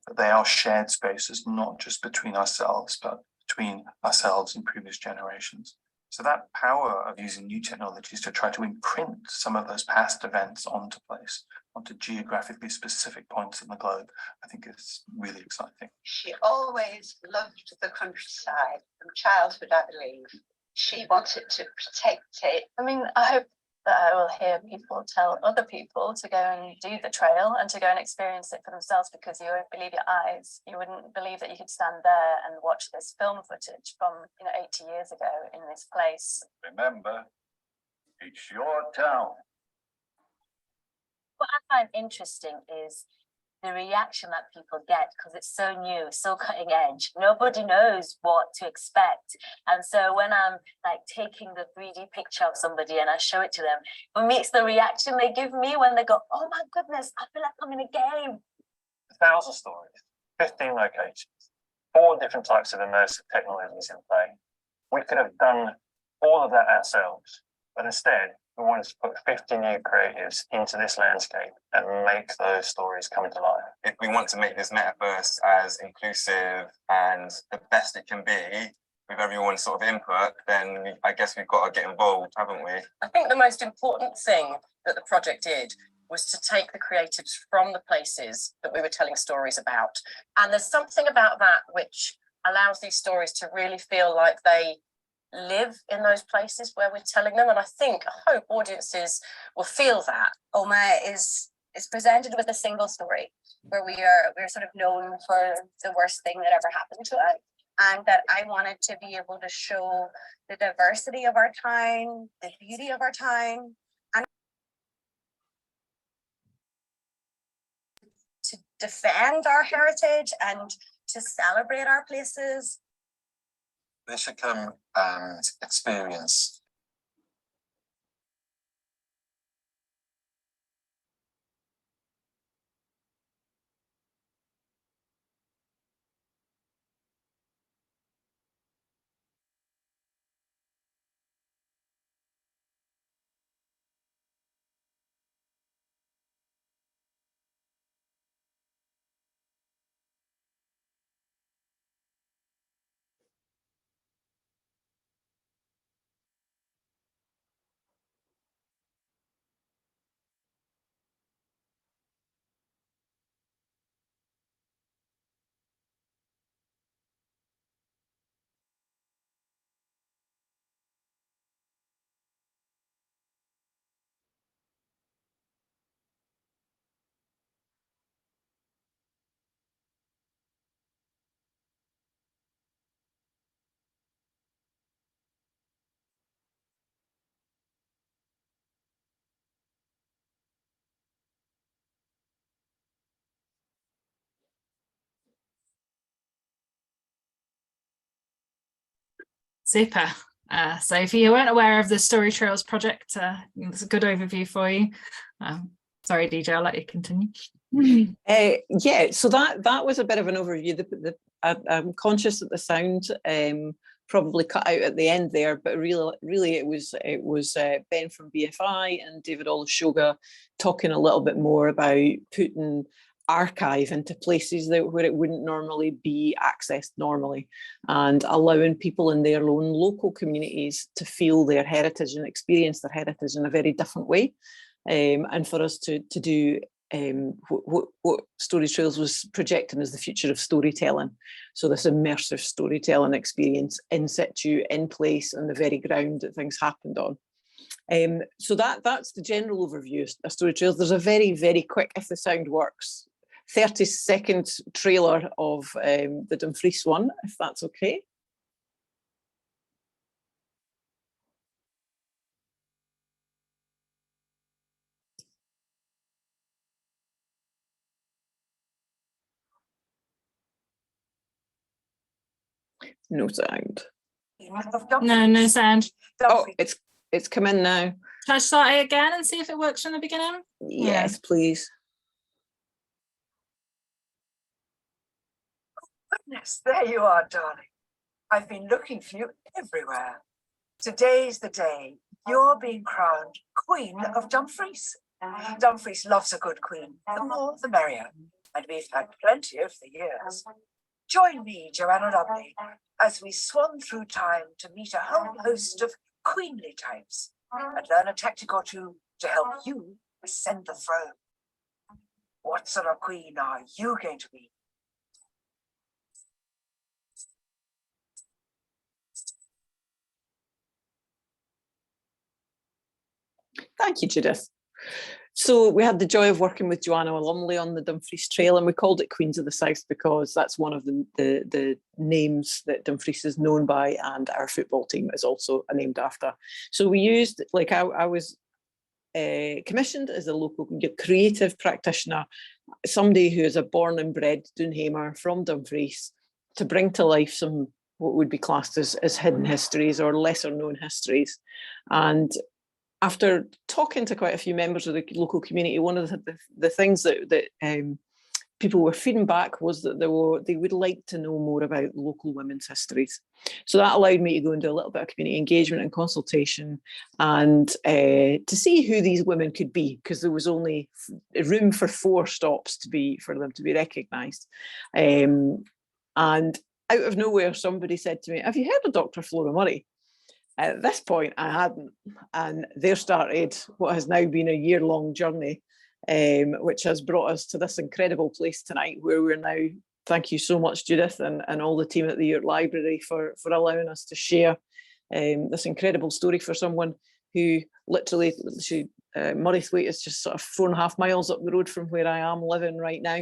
Speaker 7: that they are shared spaces, not just between ourselves, but between ourselves and previous generations. So that power of using new technologies to try to imprint some of those past events onto place, onto geographically specific points in the globe, I think is really exciting.
Speaker 9: She always loved the countryside from childhood, I believe. She wanted to protect it.
Speaker 2: I mean, I hope that I will hear people tell other people to go and do the trail and to go and experience it for themselves, because you won't believe your eyes. You wouldn't believe that you could stand there and watch this film footage from 80 years ago in this place.
Speaker 8: Remember, it's your town.
Speaker 2: What I find interesting is the reaction that people get, because it's so new, so cutting edge. Nobody knows what to expect. And so when I'm like taking the 3D picture of somebody and I show it to them, for me, it's the reaction they give me when they go, oh my goodness, I feel like I'm in a game.
Speaker 8: 1,000 stories, 15 locations, 4 different types of immersive technologies in play. We could have done all of that ourselves, but instead, we wanted to put 50 new creatives into this landscape and make those stories come to life.
Speaker 10: If we want to make this metaverse as inclusive and the best it can be, with everyone's sort of input, then I guess we've got to get involved, haven't we?
Speaker 6: I think the most important thing that the project did was to take the creatives from the places that we were telling stories about. And there's something about that which allows these stories to really feel like they live in those places where we're telling them. And I hope audiences will feel that.
Speaker 11: Oma is presented with a single story where we're sort of known for the worst thing that ever happened to us. And that I wanted to be able to show the diversity of our time, the beauty of our time, and to defend our heritage and to celebrate our places.
Speaker 10: They should come and experience.
Speaker 1: Super. So if you weren't aware of the Story Trails project, it's a good overview for you. Sorry, DJ, I'll let you continue.
Speaker 5: Yeah, so that was a bit of an overview. I'm conscious that the sound probably cut out at the end there, but really it was Ben from BFI and David Olusoga talking a little bit more about putting archive into places where it wouldn't normally be accessed normally, and allowing people in their own local communities to feel their heritage and experience their heritage in a very different way. And for us to do what Story Trails was projecting as the future of storytelling. So this immersive storytelling experience in situ, in place, on the very ground that things happened on. So that's the general overview of Story Trails. There's a very, very quick, if the sound works, 30-second trailer of the Dumfries one, if that's okay. No sound.
Speaker 2: of Dumfries.
Speaker 1: No sound.
Speaker 5: Oh, it's come in now.
Speaker 1: Shall I start it again and see if it works from the beginning?
Speaker 5: Yes, please.
Speaker 2: Goodness, there you are, darling. I've been looking for you everywhere. Today's the day you're being crowned Queen of Dumfries. Dumfries loves a good queen, the more the merrier, and we've had plenty over the years. Join me, Joanna Lovely, as we swan through time to meet a whole host of queenly types and learn a tactic or two to help you ascend the throne. What sort of queen are you going to be?
Speaker 5: Thank you, Judith. So we had the joy of working with Joanna Lumley on the Dumfries Trail, and we called it Queens of the South because that's one of the names that Dumfries is known by, and our football team is also named after. So we used, like I was commissioned as a local creative practitioner, somebody who is a born and bred Doonhamer from Dumfries, to bring to life some what would be classed as hidden histories or lesser known histories. And after talking to quite a few members of the local community, one of the things that people were feeding back was that they would like to know more about local women's histories. So that allowed me to go and do a little bit of community engagement and consultation, and to see who these women could be, because there was only room for 4 stops for them to be recognised. And out of nowhere, somebody said to me, "Have you heard of Dr. Flora Murray?" At this point, I hadn't, and there started what has now been a year-long journey, which has brought us to this incredible place tonight, where we're now. Thank you so much, Judith, and all the team at the York Library for allowing us to share this incredible story for someone who literally, Murraythwaite is just sort of 4.5 miles up the road from where I am living right now.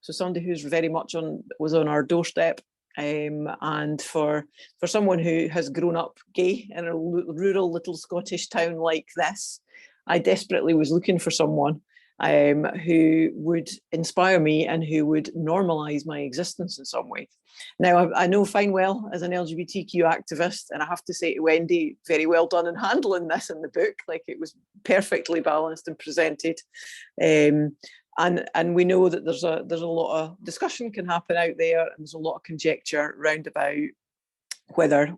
Speaker 5: So somebody who's very much was on our doorstep. And for someone who has grown up gay in a rural little Scottish town like this, I desperately was looking for someone who would inspire me and who would normalise my existence in some way. Now, I know fine well as an LGBTQ activist, and I have to say to Wendy, very well done in handling this in the book. Like, it was perfectly balanced and presented. And we know that there's a lot of discussion can happen out there, and there's a lot of conjecture round about whether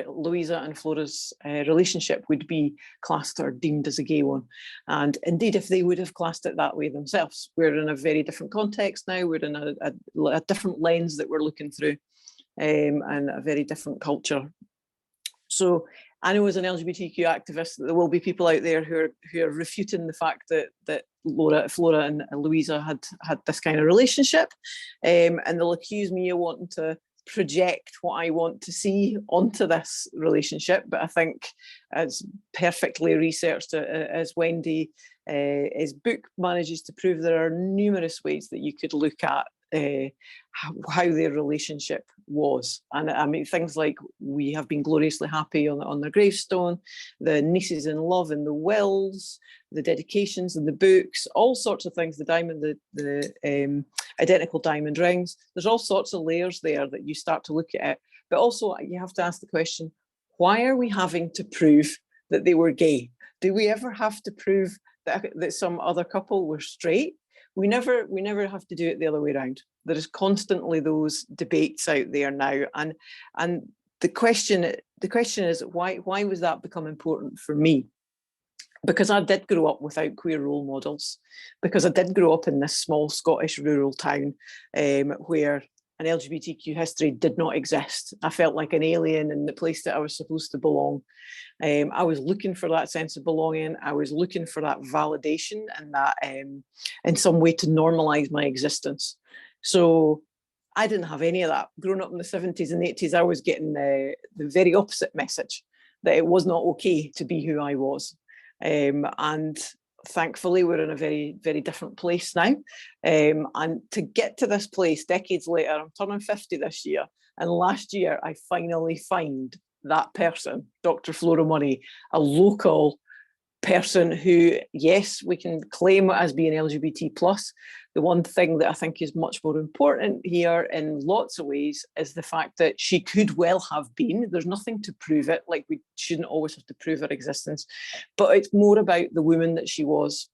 Speaker 5: Louisa and Flora's relationship would be classed or deemed as a gay one. And indeed, if they would have classed it that way themselves. We're in a very different context now. We're in a different lens that we're looking through, and a very different culture. So I know as an LGBTQ activist that there will be people out there who are refuting the fact that Flora and Louisa had this kind of relationship, and they'll accuse me of wanting to project what I want to see onto this relationship. But I think, as perfectly researched as Wendy, his book manages to prove, there are numerous ways that you could look at how their relationship was. And I mean, things like, we have been gloriously happy on their gravestone, the nieces in love in the wills, the dedications in the books, all sorts of things, the identical diamond rings. There's all sorts of layers there that you start to look at it. But also you have to ask the question, why are we having to prove that they were gay? Do we ever have to prove that some other couple were straight? We never have to do it the other way around. There is constantly those debates out there now, and the question is, why was that become important for me? Because I did grow up without queer role models, because I did grow up in this small Scottish rural town where an LGBTQ history did not exist. I felt like an alien in the place that I was supposed to belong. I was looking for that sense of belonging. I was looking for that validation and that in some way to normalise my existence. So I didn't have any of that. Growing up in the 70s and 80s, I was getting the very opposite message, that it was not okay to be who I was. And thankfully, we're in a very, very different place now. And to get to this place decades later, I'm turning 50 this year. And last year, I finally find that person, Dr. Flora Murray, a local person who, yes, we can claim as being LGBT plus. The one thing that I think is much more important here in lots of ways is the fact that she could well have been. There's nothing to prove it, like we shouldn't always have to prove her existence, but it's more about the woman that she was.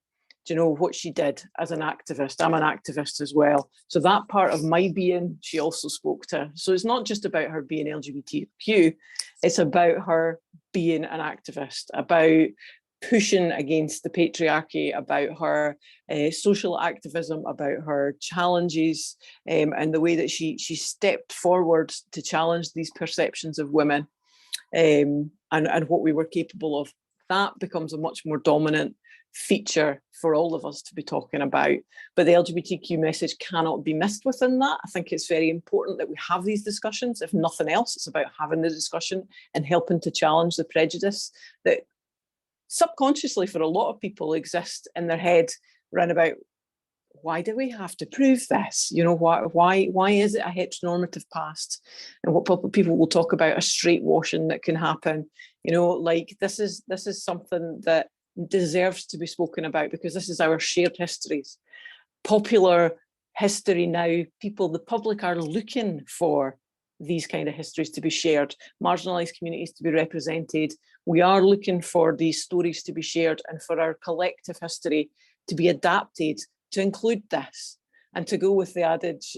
Speaker 5: Do you know what she did as an activist? I'm an activist as well. So that part of my being, she also spoke to. So it's not just about her being LGBTQ, it's about her being an activist, about pushing against the patriarchy, about her social activism, about her challenges, and the way that she stepped forward to challenge these perceptions of women, and what we were capable of. That becomes a much more dominant feature for all of us to be talking about. But the LGBTQ message cannot be missed within that. I think it's very important that we have these discussions. If nothing else, it's about having the discussion and helping to challenge the prejudice that subconsciously for a lot of people exist in their head around about, why do we have to prove this? You know, why is it a heteronormative past? And what people will talk about a straight washing that can happen. You know, like this is something that deserves to be spoken about, because this is our shared histories. Popular history now, the public are looking for these kind of histories to be shared, marginalised communities to be represented. We are looking for these stories to be shared and for our collective history to be adapted to include this, and to go with the adage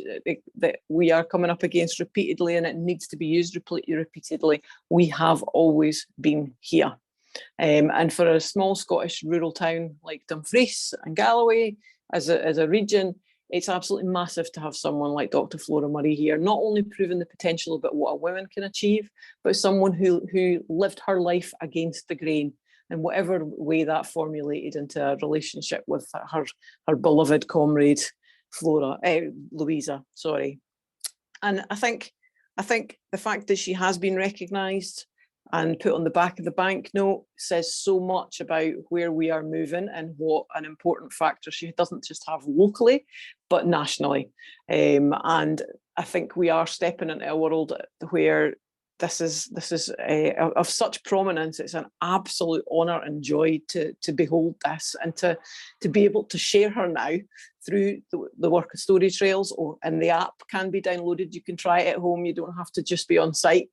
Speaker 5: that we are coming up against repeatedly, and it needs to be used repeatedly. We have always been here. And for a small Scottish rural town like Dumfries and Galloway as a region, it's absolutely massive to have someone like Dr. Flora Murray here, not only proving the potential about what a woman can achieve, but someone who lived her life against the grain, in whatever way that formulated into a relationship with her beloved comrade Louisa, sorry. And I think the fact that she has been recognised and put on the back of the banknote says so much about where we are moving and what an important factor she doesn't just have locally, but nationally. And I think we are stepping into a world where this is of such prominence. It's an absolute honour and joy to behold this, and to be able to share her now through the work of Story Trails, and the app can be downloaded. You can try it at home. You don't have to just be on site.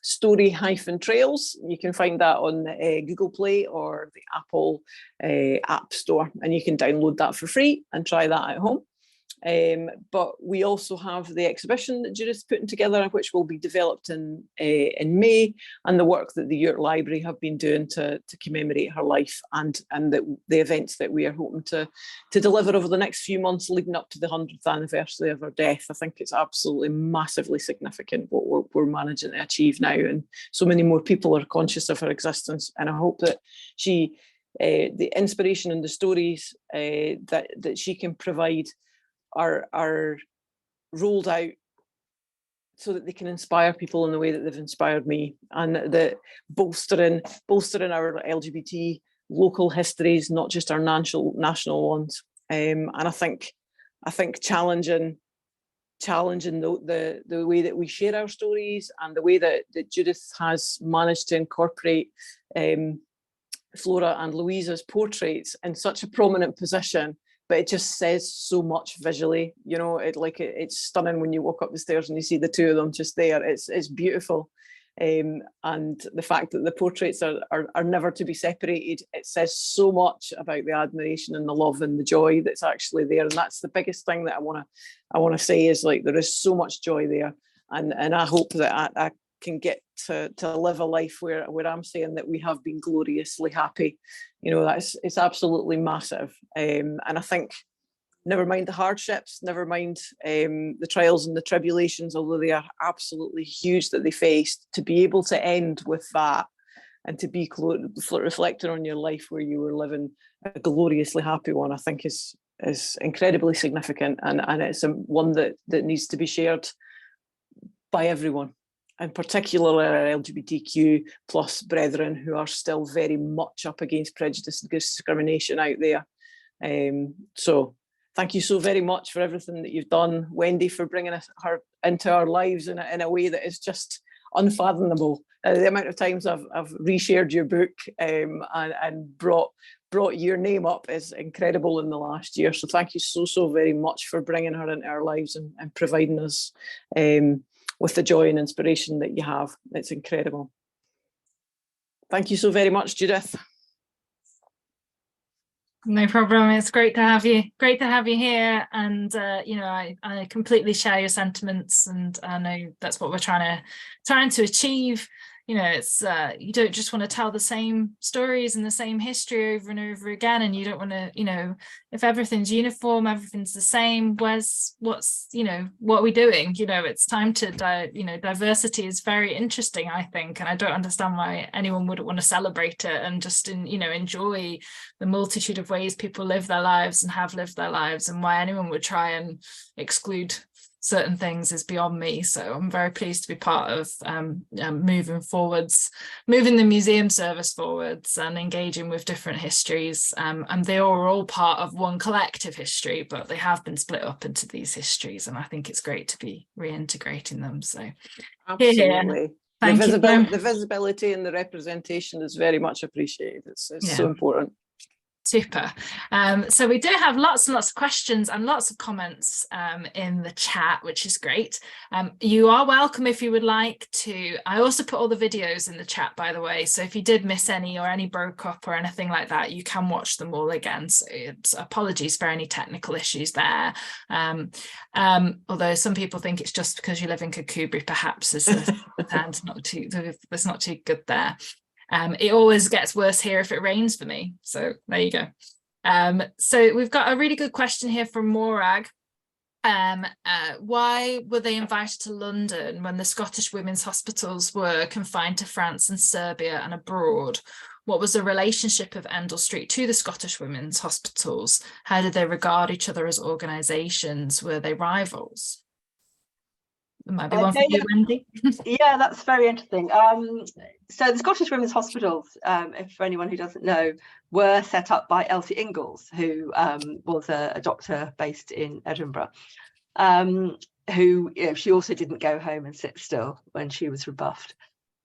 Speaker 5: Story-Trails, you can find that on Google Play or the Apple App Store, and you can download that for free and try that at home. But we also have the exhibition that Judith's putting together, which will be developed in May, and the work that the York Library have been doing to commemorate her life, and the events that we are hoping to deliver over the next few months leading up to the 100th anniversary of her death. I think it's absolutely massively significant what we're managing to achieve now, and so many more people are conscious of her existence. And I hope that the inspiration and the stories that she can provide are rolled out so that they can inspire people in the way that they've inspired me, and that bolstering our LGBT local histories, not just our national ones. And I think challenging the way that we share our stories, and the way that Judith has managed to incorporate Flora and Louisa's portraits in such a prominent position. But it just says so much visually, you know. It's stunning when you walk up the stairs and you see the two of them just there. It's beautiful, and the fact that the portraits are never to be separated, it says so much about the admiration and the love and the joy that's actually there. And that's the biggest thing that I want to say is, like, there is so much joy there, and I hope that I can get to live a life where I'm saying that we have been gloriously happy. You know, it's absolutely massive. And I think, never mind the hardships, never mind the trials and the tribulations, although they are absolutely huge that they faced, to be able to end with that, and to be reflecting on your life where you were living a gloriously happy one, I think is incredibly significant, and it's one that needs to be shared by everyone, and particularly our LGBTQ plus brethren who are still very much up against prejudice and discrimination out there. So thank you so very much for everything that you've done, Wendy, for bringing her into our lives in a way that is just unfathomable. The amount of times I've reshared your book and brought your name up is incredible in the last year. So thank you so very much for bringing her into our lives and providing us with the joy and inspiration that you have. It's incredible. Thank you so very much, Judith.
Speaker 1: No problem. It's great to have you. Great to have you here. And you know, I completely share your sentiments, and I know that's what we're trying to achieve. You know, it's you don't just want to tell the same stories and the same history over and over again, and you don't want to, you know, if everything's uniform, everything's the same, what's you know, what are we doing? You know, it's time to you know, diversity is very interesting, I think, and I don't understand why anyone wouldn't want to celebrate it and just you know, enjoy the multitude of ways people live their lives and have lived their lives, and why anyone would try and exclude certain things is beyond me. So I'm very pleased to be part of moving the museum service forwards and engaging with different histories, and they are all part of one collective history, but they have been split up into these histories, and I think it's great to be reintegrating them. So
Speaker 5: absolutely.
Speaker 1: Thank you.
Speaker 5: The visibility and the representation is very much appreciated. It's so important.
Speaker 1: Super. So we do have lots and lots of questions and lots of comments in the chat, which is great. You are welcome if you would like to. I also put all the videos in the chat, by the way, so if you did miss any or any broke up or anything like that, you can watch them all again. So apologies for any technical issues there. Although some people think it's just because you live in Kirkcudbright, perhaps it's not too good there. It always gets worse here if it rains for me. So there you go. So we've got a really good question here from Morag. Why were they invited to London when the Scottish women's hospitals were confined to France and Serbia and abroad? What was the relationship of Endell Street to the Scottish women's hospitals? How did they regard each other as organisations? Were they rivals? It might be one for you, Wendy.
Speaker 3: Yeah, that's very interesting. So the Scottish Women's Hospitals, if for anyone who doesn't know, were set up by Elsie Ingalls, who was a doctor based in Edinburgh, who, you know, she also didn't go home and sit still when she was rebuffed.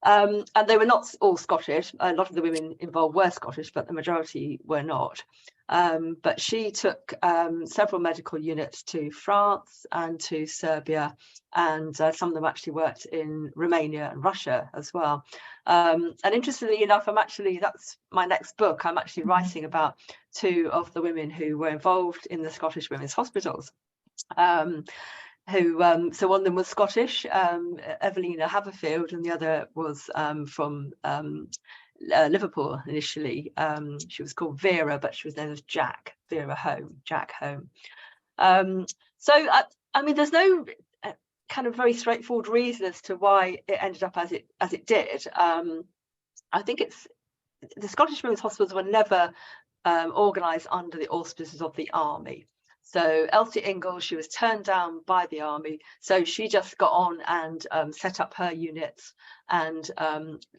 Speaker 3: And they were not all Scottish. A lot of the women involved were Scottish, but the majority were not. But she took several medical units to France and to Serbia, and some of them actually worked in Romania and Russia as well. And interestingly enough, that's my next book. I'm actually writing about two of the women who were involved in the Scottish Women's Hospitals. So one of them was Scottish, Evelina Haverfield, and the other was from Liverpool initially. She was called Vera, but she was known as Jack Home. I mean, there's no kind of very straightforward reason as to why it ended up as it did. I think it's the Scottish Women's Hospitals were never organised under the auspices of the army. So Elsie Ingalls, she was turned down by the army, so she just got on and set up her units and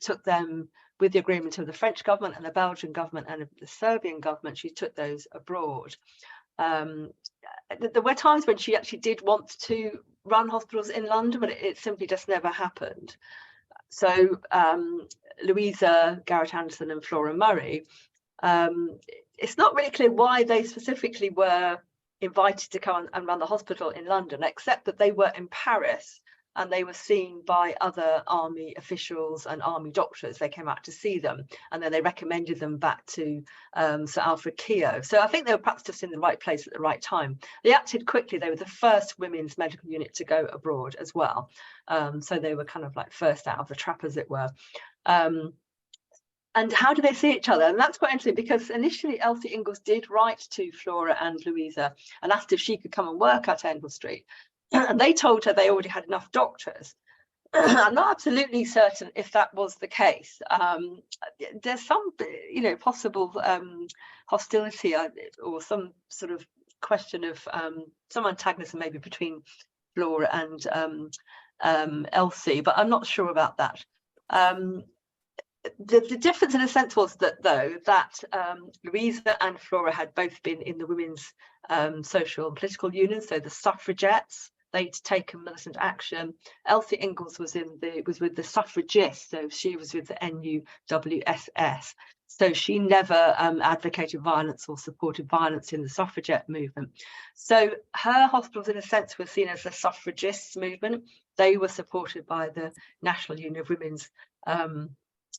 Speaker 3: took them with the agreement of the French government and the Belgian government and the Serbian government. She took those abroad. There were times when she actually did want to run hospitals in London, but it simply just never happened. So Louisa, Garrett Anderson and Flora Murray, it's not really clear why they specifically were invited to come and run the hospital in London, except that they were in Paris and they were seen by other army officials and army doctors. They came out to see them, and then they recommended them back to Sir Alfred Keogh. So I think they were perhaps just in the right place at the right time. They acted quickly. They were the first women's medical unit to go abroad as well. So they were kind of like first out of the trap, as it were. And how do they see each other? And that's quite interesting, because initially Elsie Ingalls did write to Flora and Louisa and asked if she could come and work at Endell Street. And they told her they already had enough doctors. I'm not absolutely certain if that was the case. There's some, possible hostility or some sort of question of some antagonism maybe between Flora and Elsie, but I'm not sure about that. The difference in a sense was that Louisa and Flora had both been in the women's social and political unions, so the Suffragettes, they'd taken militant action. Elsie Ingalls was with the Suffragists, so she was with the NUWSS. So she never advocated violence or supported violence in the suffragette movement. So her hospitals, in a sense, were seen as the suffragists movement. They were supported by the National Union of Women's,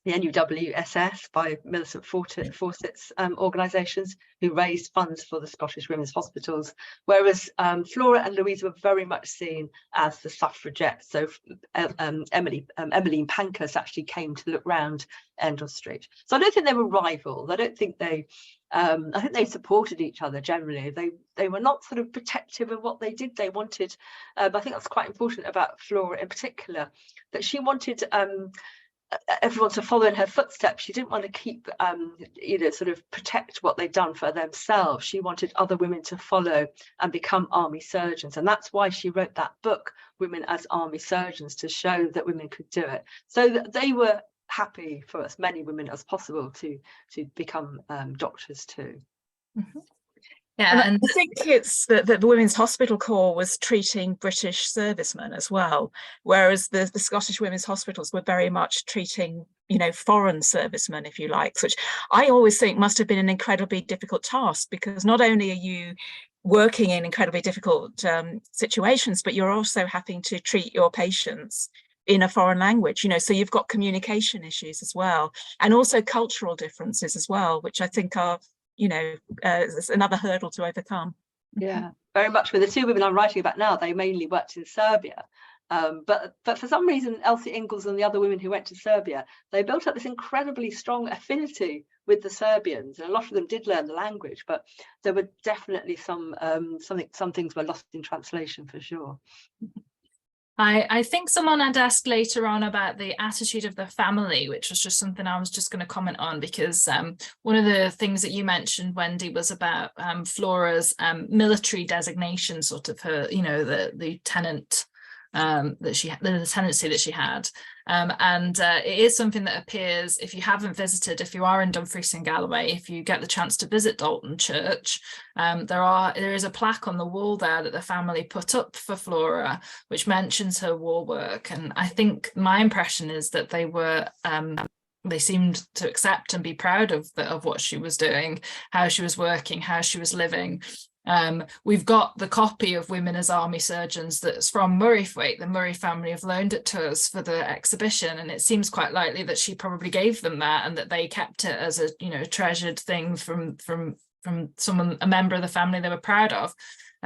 Speaker 3: the NUWSS, by militant forceps organisations who raised funds for the Scottish women's hospitals, whereas Flora and Louisa were very much seen as the suffragettes. So Emmeline Pankhurst actually came to look round Endell Street. So I don't think they were rivals. I don't think they I think they supported each other generally. They were not sort of protective of what they did. They wanted, I think that's quite important about Flora in particular, that she wanted everyone to follow in her footsteps. She didn't want to keep, sort of protect what they'd done for themselves. She wanted other women to follow and become army surgeons. And that's why she wrote that book, Women as Army Surgeons, to show that women could do it. So that they were happy for as many women as possible to become doctors too.
Speaker 1: Mm-hmm. Yeah,
Speaker 4: and I think it's that the Women's Hospital Corps was treating British servicemen as well, whereas the Scottish Women's Hospitals were very much treating, foreign servicemen, if you like, which I always think must have been an incredibly difficult task, because not only are you working in incredibly difficult situations, but you're also having to treat your patients in a foreign language, so you've got communication issues as well, and also cultural differences as well, which I think are it's another hurdle to overcome.
Speaker 3: Yeah, very much. With the two women I'm writing about now, they mainly worked in Serbia, but for some reason Elsie Ingalls and the other women who went to Serbia, they built up this incredibly strong affinity with the Serbians, and a lot of them did learn the language, but there were definitely some things were lost in translation for sure.
Speaker 1: I think someone had asked later on about the attitude of the family, which was just something I was just going to comment on, because one of the things that you mentioned, Wendy, was about Flora's military designation, sort of her, the lieutenant that she had, the tenancy that she had. And it is something that appears, if you haven't visited, if you are in Dumfries and Galloway, if you get the chance to visit Dalton Church, there is a plaque on the wall there that the family put up for Flora, which mentions her war work. And I think my impression is that they were they seemed to accept and be proud of what she was doing, how she was working, how she was living. We've got the copy of Women as Army Surgeons that's from Murraythwaite. The Murray family have loaned it to us for the exhibition, and it seems quite likely that she probably gave them that, and that they kept it as a treasured thing from someone, a member of the family they were proud of.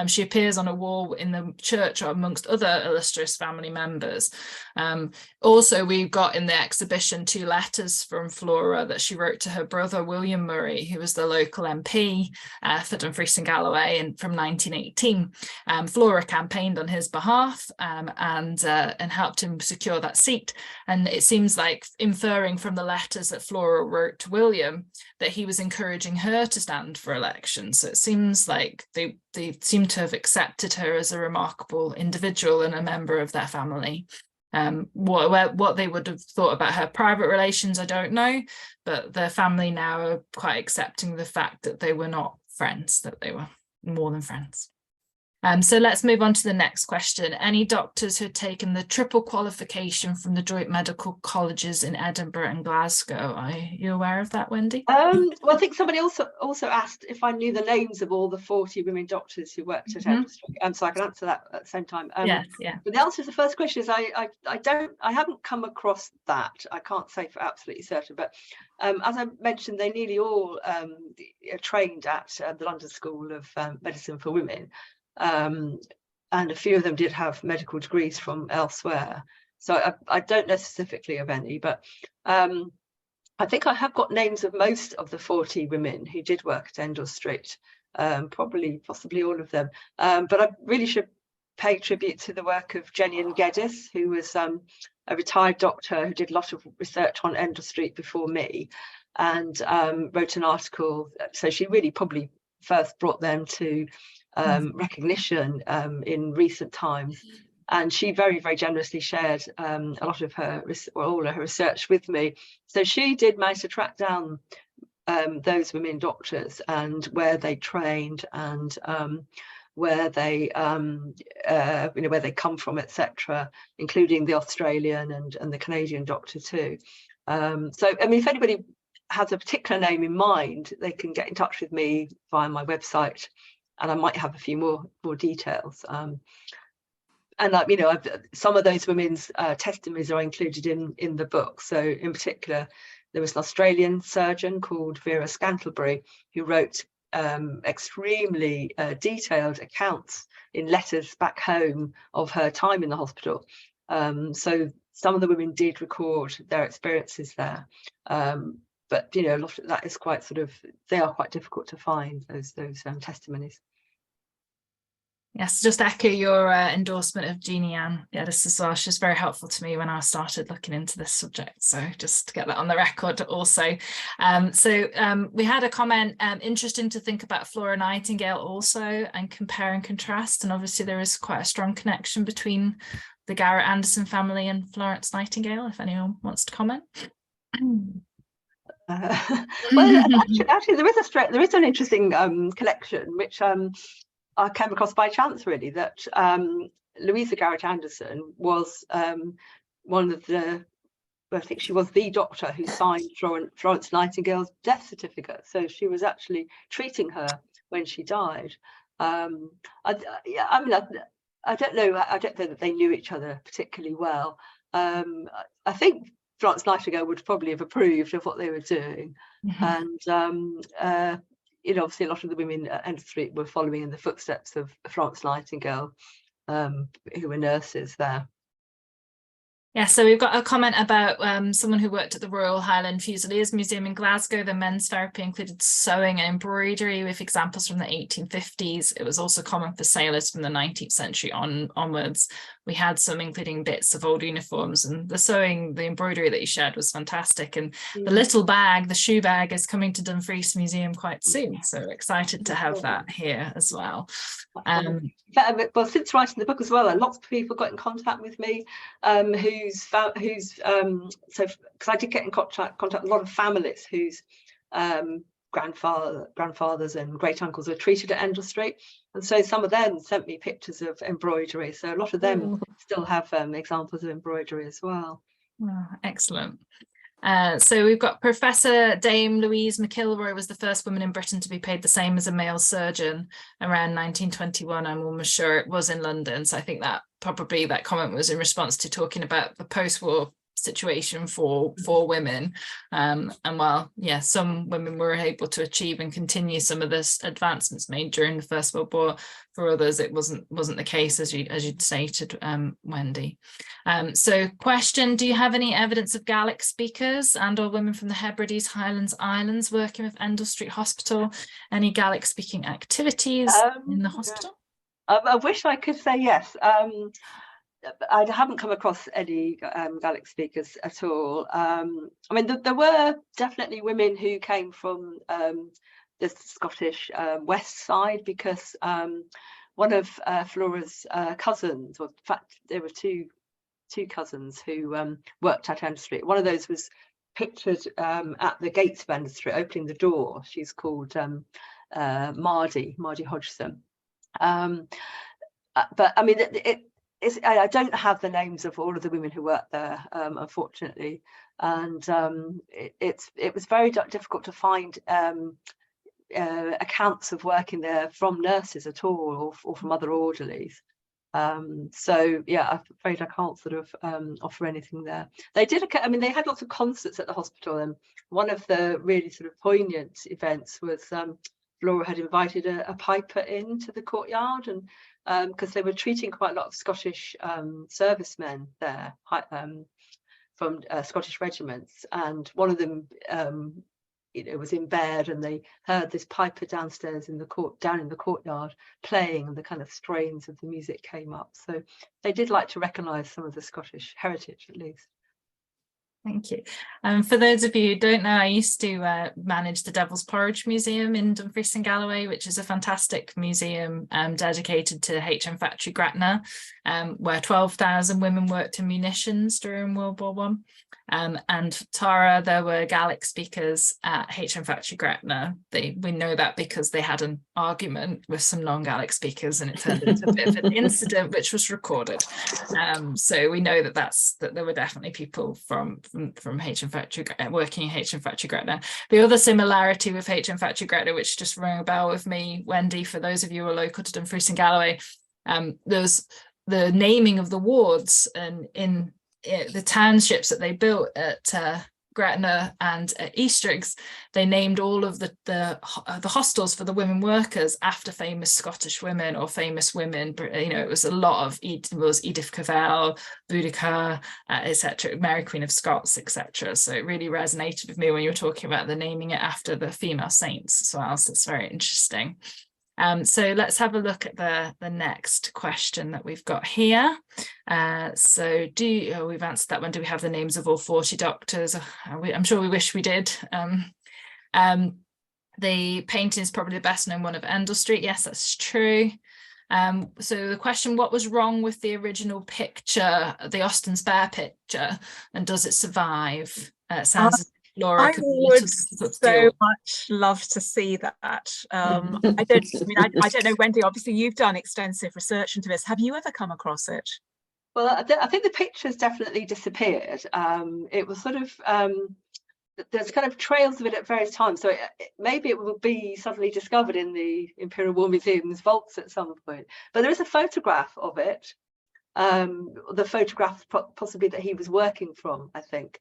Speaker 1: She appears on a wall in the church amongst other illustrious family members. Also, we've got in the exhibition 2 letters from Flora that she wrote to her brother, William Murray, who was the local MP for Dumfries and Galloway from 1918. Flora campaigned on his behalf and helped him secure that seat. And it seems like, inferring from the letters that Flora wrote to William, that he was encouraging her to stand for election. So it seems like they seem to have accepted her as a remarkable individual and a member of their family. What they would have thought about her private relations, I don't know, but their family now are quite accepting the fact that they were not friends, that they were more than friends. So let's move on to the next question. Any doctors who had taken the triple qualification from the joint medical colleges in Edinburgh and Glasgow? Are you aware of that, Wendy?
Speaker 3: Well, I think somebody also asked if I knew the names of all the 40 women doctors who worked at Endell Street, so I can answer that at the same time.
Speaker 1: Yes, yeah.
Speaker 3: But the answer to the first question is I haven't come across that. I can't say for absolutely certain, but as I mentioned, they nearly all are trained at the London School of Medicine for Women. And a few of them did have medical degrees from elsewhere. So I don't know specifically of any, but I think I have got names of most of the 40 women who did work at Endell Street, possibly all of them. But I really should pay tribute to the work of Jenny and Geddes, who was a retired doctor who did a lot of research on Endell Street before me, and wrote an article. So she really probably first brought them to recognition in recent times, and she very, very generously shared a lot of her, all of her research with me. So she did manage to track down those women doctors and where they trained, and where they where they come from, etc., including the Australian and the Canadian doctor too. So I mean, if anybody has a particular name in mind, they can get in touch with me via my website, and I might have a few more details. And some of those women's testimonies are included in the book. So in particular, there was an Australian surgeon called Vera Scantlebury who wrote extremely detailed accounts in letters back home of her time in the hospital. So some of the women did record their experiences there. But a lot of that is quite they are quite difficult to find, those testimonies.
Speaker 1: Yes, just echo your endorsement of Jeannie Ann Geddes as well. She was very helpful to me when I started looking into this subject. So just to get that on the record also. We had a comment, interesting to think about Flora Nightingale also and compare and contrast. And obviously there is quite a strong connection between the Garrett Anderson family and Florence Nightingale, if anyone wants to comment.
Speaker 3: Well, actually, there is an interesting connection, which I came across by chance, really, that Louisa Garrett Anderson was one of I think she was the doctor who signed Florence Nightingale's death certificate. So she was actually treating her when she died. I don't know. I don't know that they knew each other particularly well. I think Florence Nightingale would probably have approved of what they were doing, and obviously a lot of the women at End Street were following in the footsteps of Florence Nightingale, who were nurses there.
Speaker 1: Yeah, so we've got a comment about someone who worked at the Royal Highland Fusiliers Museum in Glasgow. The men's therapy included sewing and embroidery with examples from the 1850s. It was also common for sailors from the 19th century onwards. We had some including bits of old uniforms, and the sewing, the embroidery that you shared was fantastic. And the little bag, the shoe bag, is coming to Dumfries Museum quite soon. So excited to have that here as well.
Speaker 3: Well, since writing the book as well, lots of people got in contact with me because I did get in contact with a lot of families whose grandfathers and great uncles were treated at Endell Street, and so some of them sent me pictures of embroidery. So a lot of them still have examples of embroidery as well.
Speaker 1: Oh, excellent. So we've got Professor Dame Louise McIlroy was the first woman in Britain to be paid the same as a male surgeon around 1921. I'm almost sure it was in London. So I think that probably that comment was in response to talking about the post-war situation for women, and while some women were able to achieve and continue some of this advancements made during the First World War, for others it wasn't the case, as you'd stated, Wendy. So question, do you have any evidence of Gaelic speakers and or women from the Hebrides, Highlands Islands working with Endell Street Hospital? Any Gaelic speaking activities in the hospital?
Speaker 3: I wish I could say yes. I haven't come across any Gaelic speakers at all. I mean, there were definitely women who came from the Scottish west side, because one of Flora's cousins, or in fact, there were two cousins who worked at Endell Street. One of those was pictured at the gates of Endell Street, opening the door. She's called Mardy Hodgson. But I mean, I don't have the names of all of the women who worked there, unfortunately, and it was very difficult to find accounts of working there from nurses at all, or from other orderlies. So yeah, I'm afraid I can't sort of offer anything there. They did, I mean, they had lots of concerts at the hospital, and one of the really sort of poignant events was Flora had invited a piper into the courtyard, and because they were treating quite a lot of Scottish servicemen there from Scottish regiments, and one of them was in bed, and they heard this piper downstairs down in the courtyard playing, and the kind of strains of the music came up. So they did like to recognise some of the Scottish heritage, at least.
Speaker 1: Thank you. For those of you who don't know, I used to manage the Devil's Porridge Museum in Dumfries and Galloway, which is a fantastic museum dedicated to HM Factory Gretna, where 12,000 women worked in munitions during World War I. And Tara, there were Gaelic speakers at HM Factory Gretna. We know that because they had an argument with some non-Gaelic speakers, and it turned into a bit of an incident, which was recorded. So we know that there were definitely people from HM Factory working in HM Factory Gretna. The other similarity with HM Factory Gretna, which just rang a bell with me, Wendy, for those of you who are local to Dumfries and Galloway, there's the naming of the wards, and in the townships that they built at Gretna and at Eastriggs, they named all of the hostels for the women workers after famous Scottish women or famous women. You know, it was a lot of Edith Cavell, Boudica, etc., Mary Queen of Scots, etc. So it really resonated with me when you were talking about the naming it after the female saints as well. So it's very interesting. So let's have a look at the next question that we've got here. So we've answered that one. Do we have the names of all 40 doctors? I'm sure we wish we did. The painting is probably the best known one of Endell Street. Yes, that's true. So the question, what was wrong with the original picture, the Austin Spare picture, and does it survive? It sounds Flora,
Speaker 4: I would so much love to see that. I don't know, Wendy, obviously you've done extensive research into this. Have you ever come across it?
Speaker 3: Well, I think the picture's definitely disappeared. It was sort of, there's kind of trails of it at various times. So maybe it will be suddenly discovered in the Imperial War Museum's vaults at some point. But there is a photograph of it. The photograph possibly that he was working from, I think.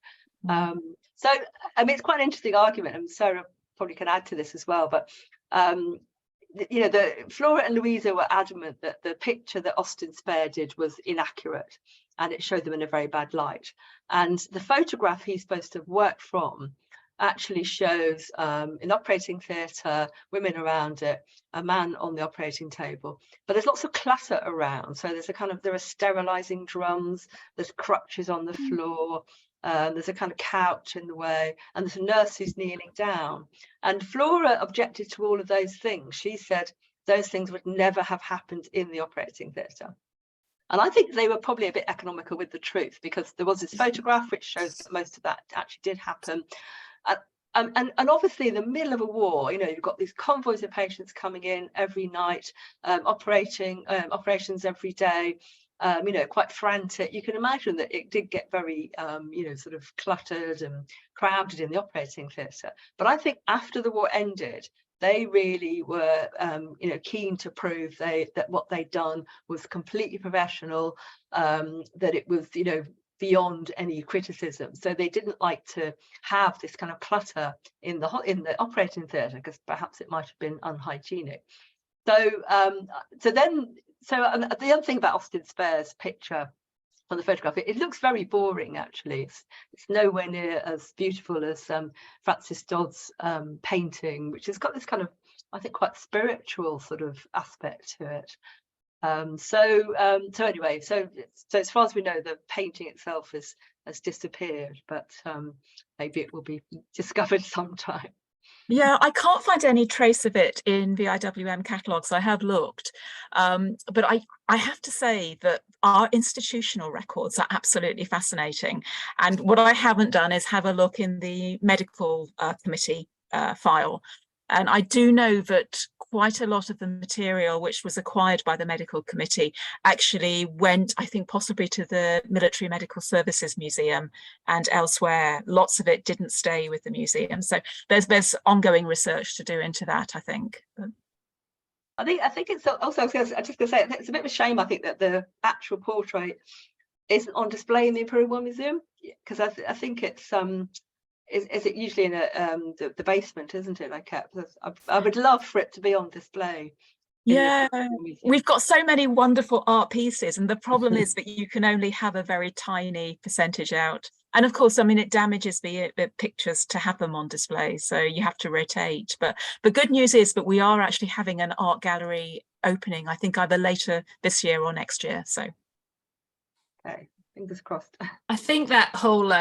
Speaker 3: So, I mean, it's quite an interesting argument, and Sarah probably can add to this as well. But, you know, Flora and Louisa were adamant that the picture that Austin Spare did was inaccurate, and it showed them in a very bad light. And the photograph he's supposed to have worked from actually shows in operating theatre, women around it, a man on the operating table. But there's lots of clutter around. So there's there are sterilising drums, there's crutches on the floor. There's a kind of couch in the way, and there's a nurse who's kneeling down. And Flora objected to all of those things. She said those things would never have happened in the operating theatre. And I think they were probably a bit economical with the truth, because there was this photograph which shows that most of that actually did happen. And obviously in the middle of a war, you know, you've got these convoys of patients coming in every night, operations every day. You know, quite frantic. You can imagine that it did get very, you know, sort of cluttered and crowded in the operating theatre. But I think after the war ended, they really were, you know, keen to prove that what they'd done was completely professional, that it was, you know, beyond any criticism. So they didn't like to have this kind of clutter in the operating theatre, because perhaps it might have been unhygienic. So, So the other thing about Austin Spare's picture on the photograph, it looks very boring, actually. It's nowhere near as beautiful as Francis Dodd's painting, which has got this kind of, I think, quite spiritual sort of aspect to it. So anyway, so as far as we know, the painting itself has disappeared, but maybe it will be discovered sometime.
Speaker 4: Yeah, I can't find any trace of it in the IWM catalogues. I have looked, but I have to say that our institutional records are absolutely fascinating. And what I haven't done is have a look in the medical committee file. And I do know that quite a lot of the material which was acquired by the medical committee actually went, I think, possibly to the Military Medical Services Museum and elsewhere. Lots of it didn't stay with the museum. So there's ongoing research to do into that, I think.
Speaker 3: I think it's also, I was just going to say, it's a bit of a shame, I think, that the actual portrait isn't on display in the Imperial War Museum, because I think it's is it usually in the basement, isn't it? I would love for it to be on display.
Speaker 4: Yeah, we've got so many wonderful art pieces, and the problem is that you can only have a very tiny percentage out. And of course, I mean, it damages the pictures to have them on display, so you have to rotate. But the good news is that we are actually having an art gallery opening, I think either later this year or next year. So,
Speaker 3: okay, fingers crossed.
Speaker 1: I think that whole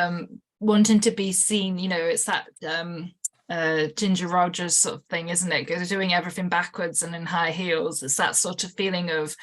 Speaker 1: wanting to be seen, you know, it's that Ginger Rogers sort of thing, isn't it? Because doing everything backwards and in high heels. It's that sort of feeling of,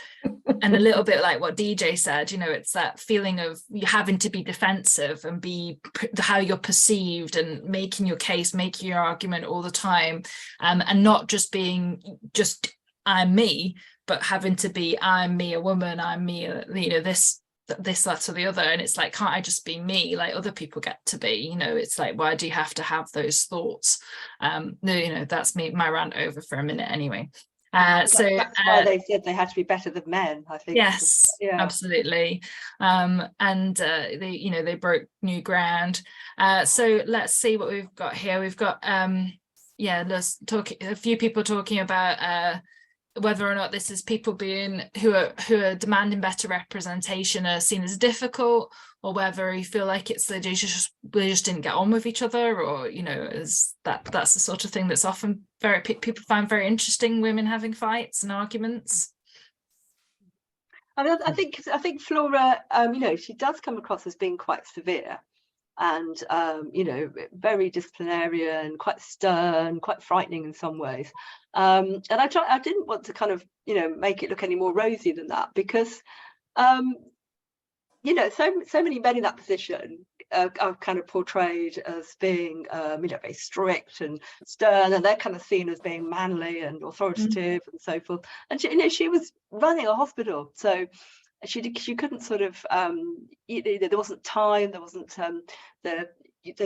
Speaker 1: and a little bit like what DJ said, you know, it's that feeling of you having to be defensive and be how you're perceived and making your case, making your argument all the time, and not just being just I'm me, but having to be I'm me, a woman, I'm me, you know, this, that, or the other. And it's like, can't I just be me like other people get to be? You know, it's like, why do you have to have those thoughts? No, you know, that's me, my rant over for a minute anyway.
Speaker 3: That's why they said they had to be better than men, I think.
Speaker 1: Yes, yeah, absolutely. And they, you know, they broke new ground. So let's see what we've got here. We've got yeah, let's talk, a few people talking about whether or not this is people being who are demanding better representation are seen as difficult, or whether you feel like it's they just didn't get on with each other, or, you know, is that's the sort of thing that's often very people find very interesting, women having fights and arguments.
Speaker 3: I mean, I think Flora, you know, she does come across as being quite severe and you know, very disciplinarian, quite stern, quite frightening in some ways. And I didn't want to kind of, you know, make it look any more rosy than that, because you know, so many men in that position are kind of portrayed as being you know, very strict and stern, and they're kind of seen as being manly and authoritative and so forth. And she, you know, she was running a hospital, so she couldn't sort of there wasn't time, there wasn't they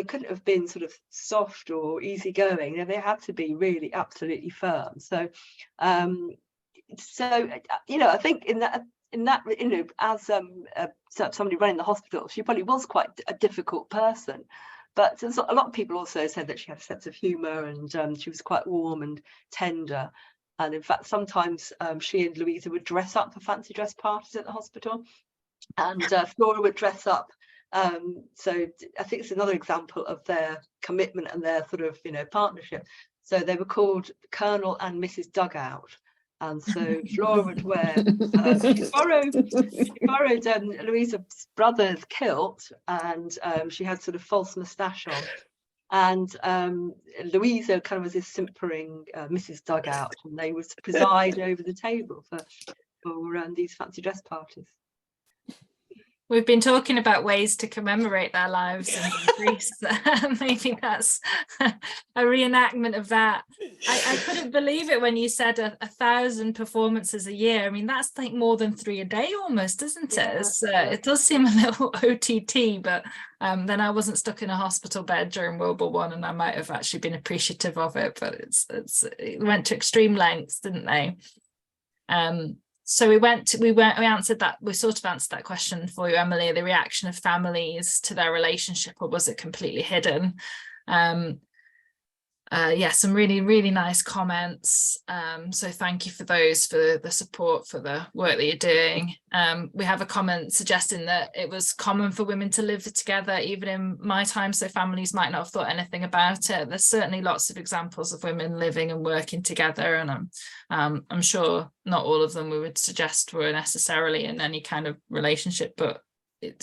Speaker 3: couldn't have been sort of soft or easygoing. You know, they had to be really absolutely firm. So you know, I think in that, you know, as somebody running the hospital, she probably was quite a difficult person. But a lot of people also said that she had a sense of humour, and she was quite warm and tender. And in fact, sometimes she and Louisa would dress up for fancy dress parties at the hospital, and Flora would dress up. So I think it's another example of their commitment and their sort of, you know, partnership. So they were called Colonel and Mrs. Dugout. And so Flora would wear, she borrowed Louisa's brother's kilt, and she had sort of false moustache on. And Louisa kind of was this simpering Mrs. Dugout, and they would preside over the table for these fancy dress parties.
Speaker 1: We've been talking about ways to commemorate their lives in Greece. Maybe that's a reenactment of that. I couldn't believe it when you said 1,000 performances a year. I mean, that's like more than 3 a day almost, isn't it?
Speaker 3: Yeah.
Speaker 1: It does seem a little OTT, but then I wasn't stuck in a hospital bed during World War I, and I might have actually been appreciative of it, but it went to extreme lengths, didn't they? So we answered that, we sort of answered that question for you, Emily, the reaction of families to their relationship, or was it completely hidden? Yeah, some really, really nice comments. So thank you for those, for the support, for the work that you're doing. We have a comment suggesting that it was common for women to live together even in my time, so families might not have thought anything about it. There's certainly lots of examples of women living and working together, and I'm sure not all of them we would suggest were necessarily in any kind of relationship, but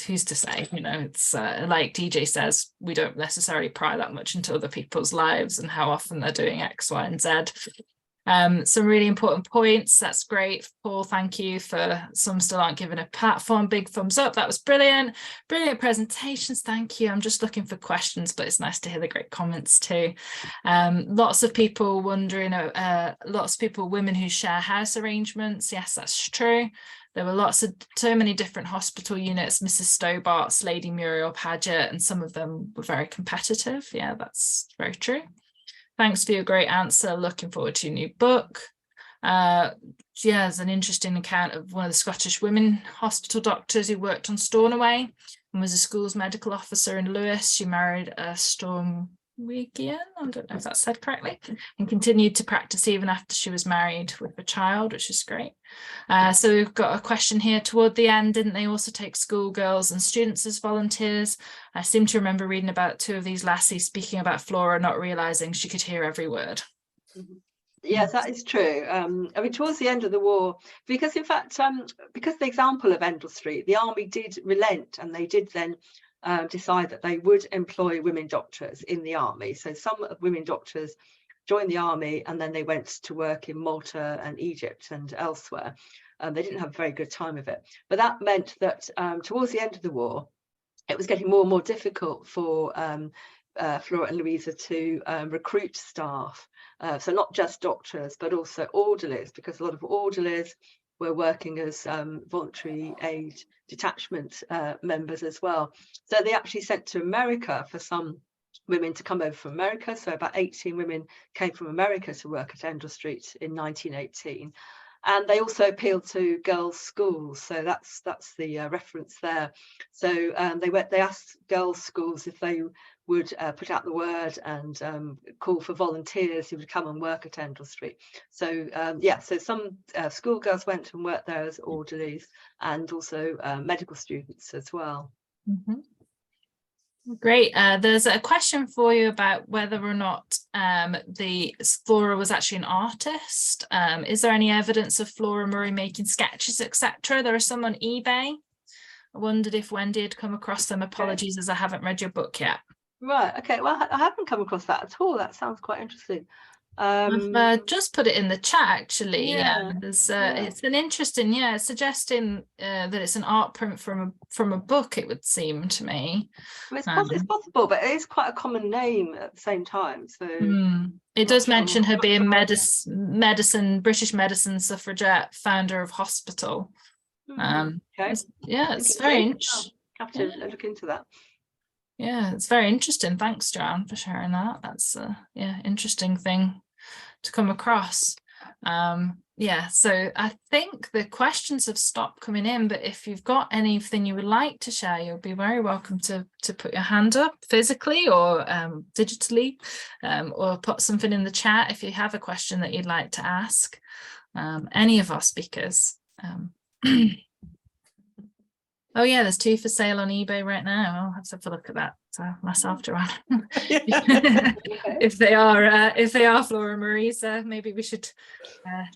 Speaker 1: who's to say? You know, it's like DJ says, we don't necessarily pry that much into other people's lives and how often they're doing X, Y, and Z. Some really important points. That's great, Paul. Thank you. For some still aren't given a platform, big thumbs up. That was brilliant. Brilliant presentations. Thank you. I'm just looking for questions, but it's nice to hear the great comments too. Lots of people wondering, lots of people, women who share house arrangements. Yes, that's true. There were so many different hospital units, Mrs. Stobart's, Lady Muriel Paget, and some of them were very competitive. Yeah, that's very true. Thanks for your great answer. Looking forward to your new book. Yeah, there's an interesting account of one of the Scottish women hospital doctors who worked on Stornoway and was a school's medical officer in Lewis. She married a Stornoway, I don't know if that's said correctly, and continued to practice even after she was married with a child, which is great. So we've got a question here toward the end. Didn't they also take schoolgirls and students as volunteers? I seem to remember reading about 2 of these lassies speaking about Flora not realizing she could hear every word.
Speaker 3: Yes, that is true. I mean, towards the end of the war, because in fact, because the example of Endell Street, the army did relent, and they did then decide that they would employ women doctors in the army. So some women doctors joined the army and then they went to work in Malta and Egypt and elsewhere. They didn't have a very good time of it. But that meant that towards the end of the war, it was getting more and more difficult for Flora and Louisa to recruit staff. So not just doctors, but also orderlies, because a lot of orderlies were working as voluntary aid detachment members as well. So they actually sent to America for some women to come over from America. So about 18 women came from America to work at Endell Street in 1918. And they also appealed to girls' schools, so that's the reference there. So they asked girls' schools if they would put out the word and call for volunteers who would come and work at Endell Street. So yeah, so some schoolgirls went and worked there as orderlies, and also medical students as well.
Speaker 1: Mm-hmm. Great. There's a question for you about whether or not the Flora was actually an artist. Is there any evidence of Flora Murray making sketches, etc.? There are some on eBay. I wondered if Wendy had come across them. Apologies, as I haven't read your book yet.
Speaker 3: Right. Okay. Well, I haven't come across that at all. That sounds quite interesting.
Speaker 1: I've just put it in the chat actually.
Speaker 3: Yeah,
Speaker 1: There's it's an interesting, suggesting that it's an art print from a book, it would seem to me.
Speaker 3: Well, it's possible, but it is quite a common name at the same time. So
Speaker 1: it does mention her being British medicine suffragette, founder of hospital.
Speaker 3: Okay.
Speaker 1: It's very interesting.
Speaker 3: Have to look into that.
Speaker 1: Yeah, it's very interesting. Thanks, Joanne, for sharing that. That's interesting thing to come across. So I think the questions have stopped coming in, but if you've got anything you would like to share, you'll be very welcome to put your hand up physically or digitally, or put something in the chat if you have a question that you'd like to ask any of our speakers. Oh yeah, there's 2 for sale on eBay right now. I'll have to have a look at that myself, Joanne. If they are Flora Marie's, maybe we should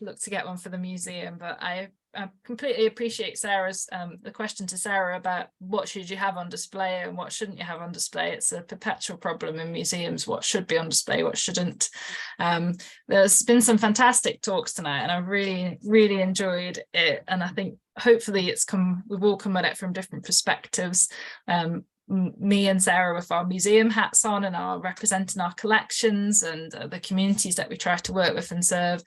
Speaker 1: look to get one for the museum. But I completely appreciate Sarah's the question to Sarah about what should you have on display and what shouldn't you have on display. It's a perpetual problem in museums, what should be on display, what shouldn't. There's been some fantastic talks tonight and I've really, really enjoyed it. And I think hopefully we've all come at it from different perspectives. Me and Sarah with our museum hats on and are representing our collections and the communities that we try to work with and serve.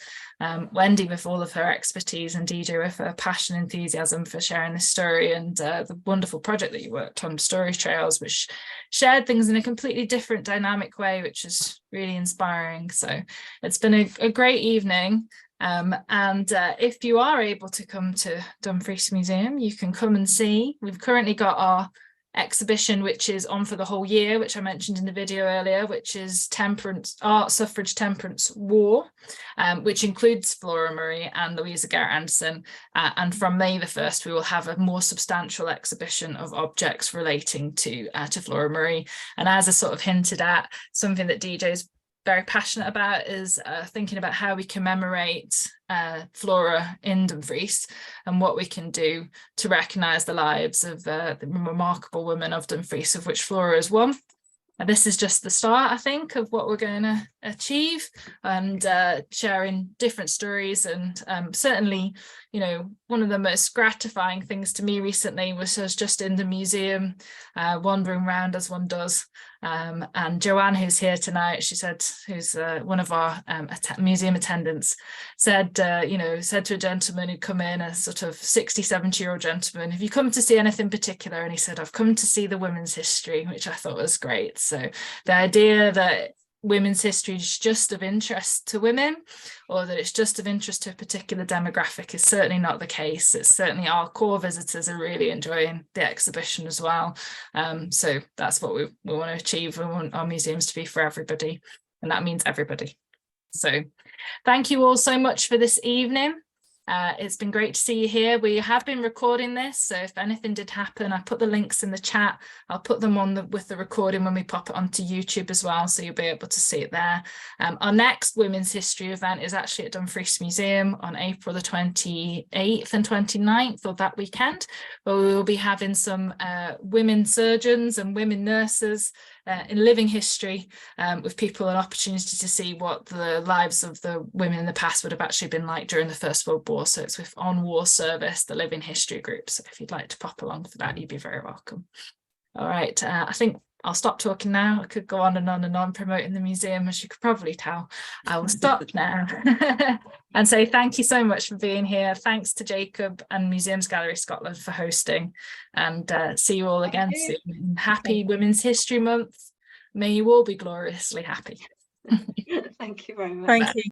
Speaker 1: Wendy with all of her expertise, and DJ with her passion and enthusiasm for sharing this story, and the wonderful project that you worked on, Story Trails, which shared things in a completely different dynamic way, which is really inspiring. So it's been a great evening. And if you are able to come to Dumfries Museum, you can come and see. We've currently got our exhibition, which is on for the whole year, which I mentioned in the video earlier, which is Temperance, Art, Suffrage, Temperance, War, which includes Flora Murray and Louisa Garrett Anderson. And from May the 1st, we will have a more substantial exhibition of objects relating to Flora Murray. And as I sort of hinted at, something that DJ's very passionate about is thinking about how we commemorate Flora in Dumfries and what we can do to recognise the lives of the remarkable women of Dumfries, of which Flora is one. And this is just the start, I think, of what we're going to achieve, and sharing different stories. And certainly, one of the most gratifying things to me recently was just in the museum, wandering around as one does. And Joanne, who's here tonight, she said, who's one of our museum attendants, said to a gentleman who'd come in, a sort of 60, 70-year-old gentleman, have you come to see anything particular? And he said, I've come to see the women's history, which I thought was great. So the idea that women's history is just of interest to women, or that it's just of interest to a particular demographic, is certainly not the case. It's certainly our core visitors are really enjoying the exhibition as well. So that's what we want to achieve. We want our museums to be for everybody, and that means everybody. So thank you all so much for this evening. It's been great to see you here. We have been recording this, so if anything did happen, I put the links in the chat. I'll put them on with the recording when we pop it onto YouTube as well, so you'll be able to see it there. Our next Women's History event is actually at Dumfries Museum on April the 28th and 29th, or that weekend, where we will be having some women surgeons and women nurses in living history, with people an opportunity to see what the lives of the women in the past would have actually been like during the First World War. So it's with On War Service, the Living History group. So if you'd like to pop along for that, you'd be very welcome. All right, I think I'll stop talking now. I could go on and on promoting the museum, as you could probably tell. I will stop now and say thank you so much for being here. Thanks to Jacob and Museums Gallery Scotland for hosting, and see you all again soon. Happy Women's History Month. May you all be gloriously happy.
Speaker 3: Thank you very much.
Speaker 4: Thank you.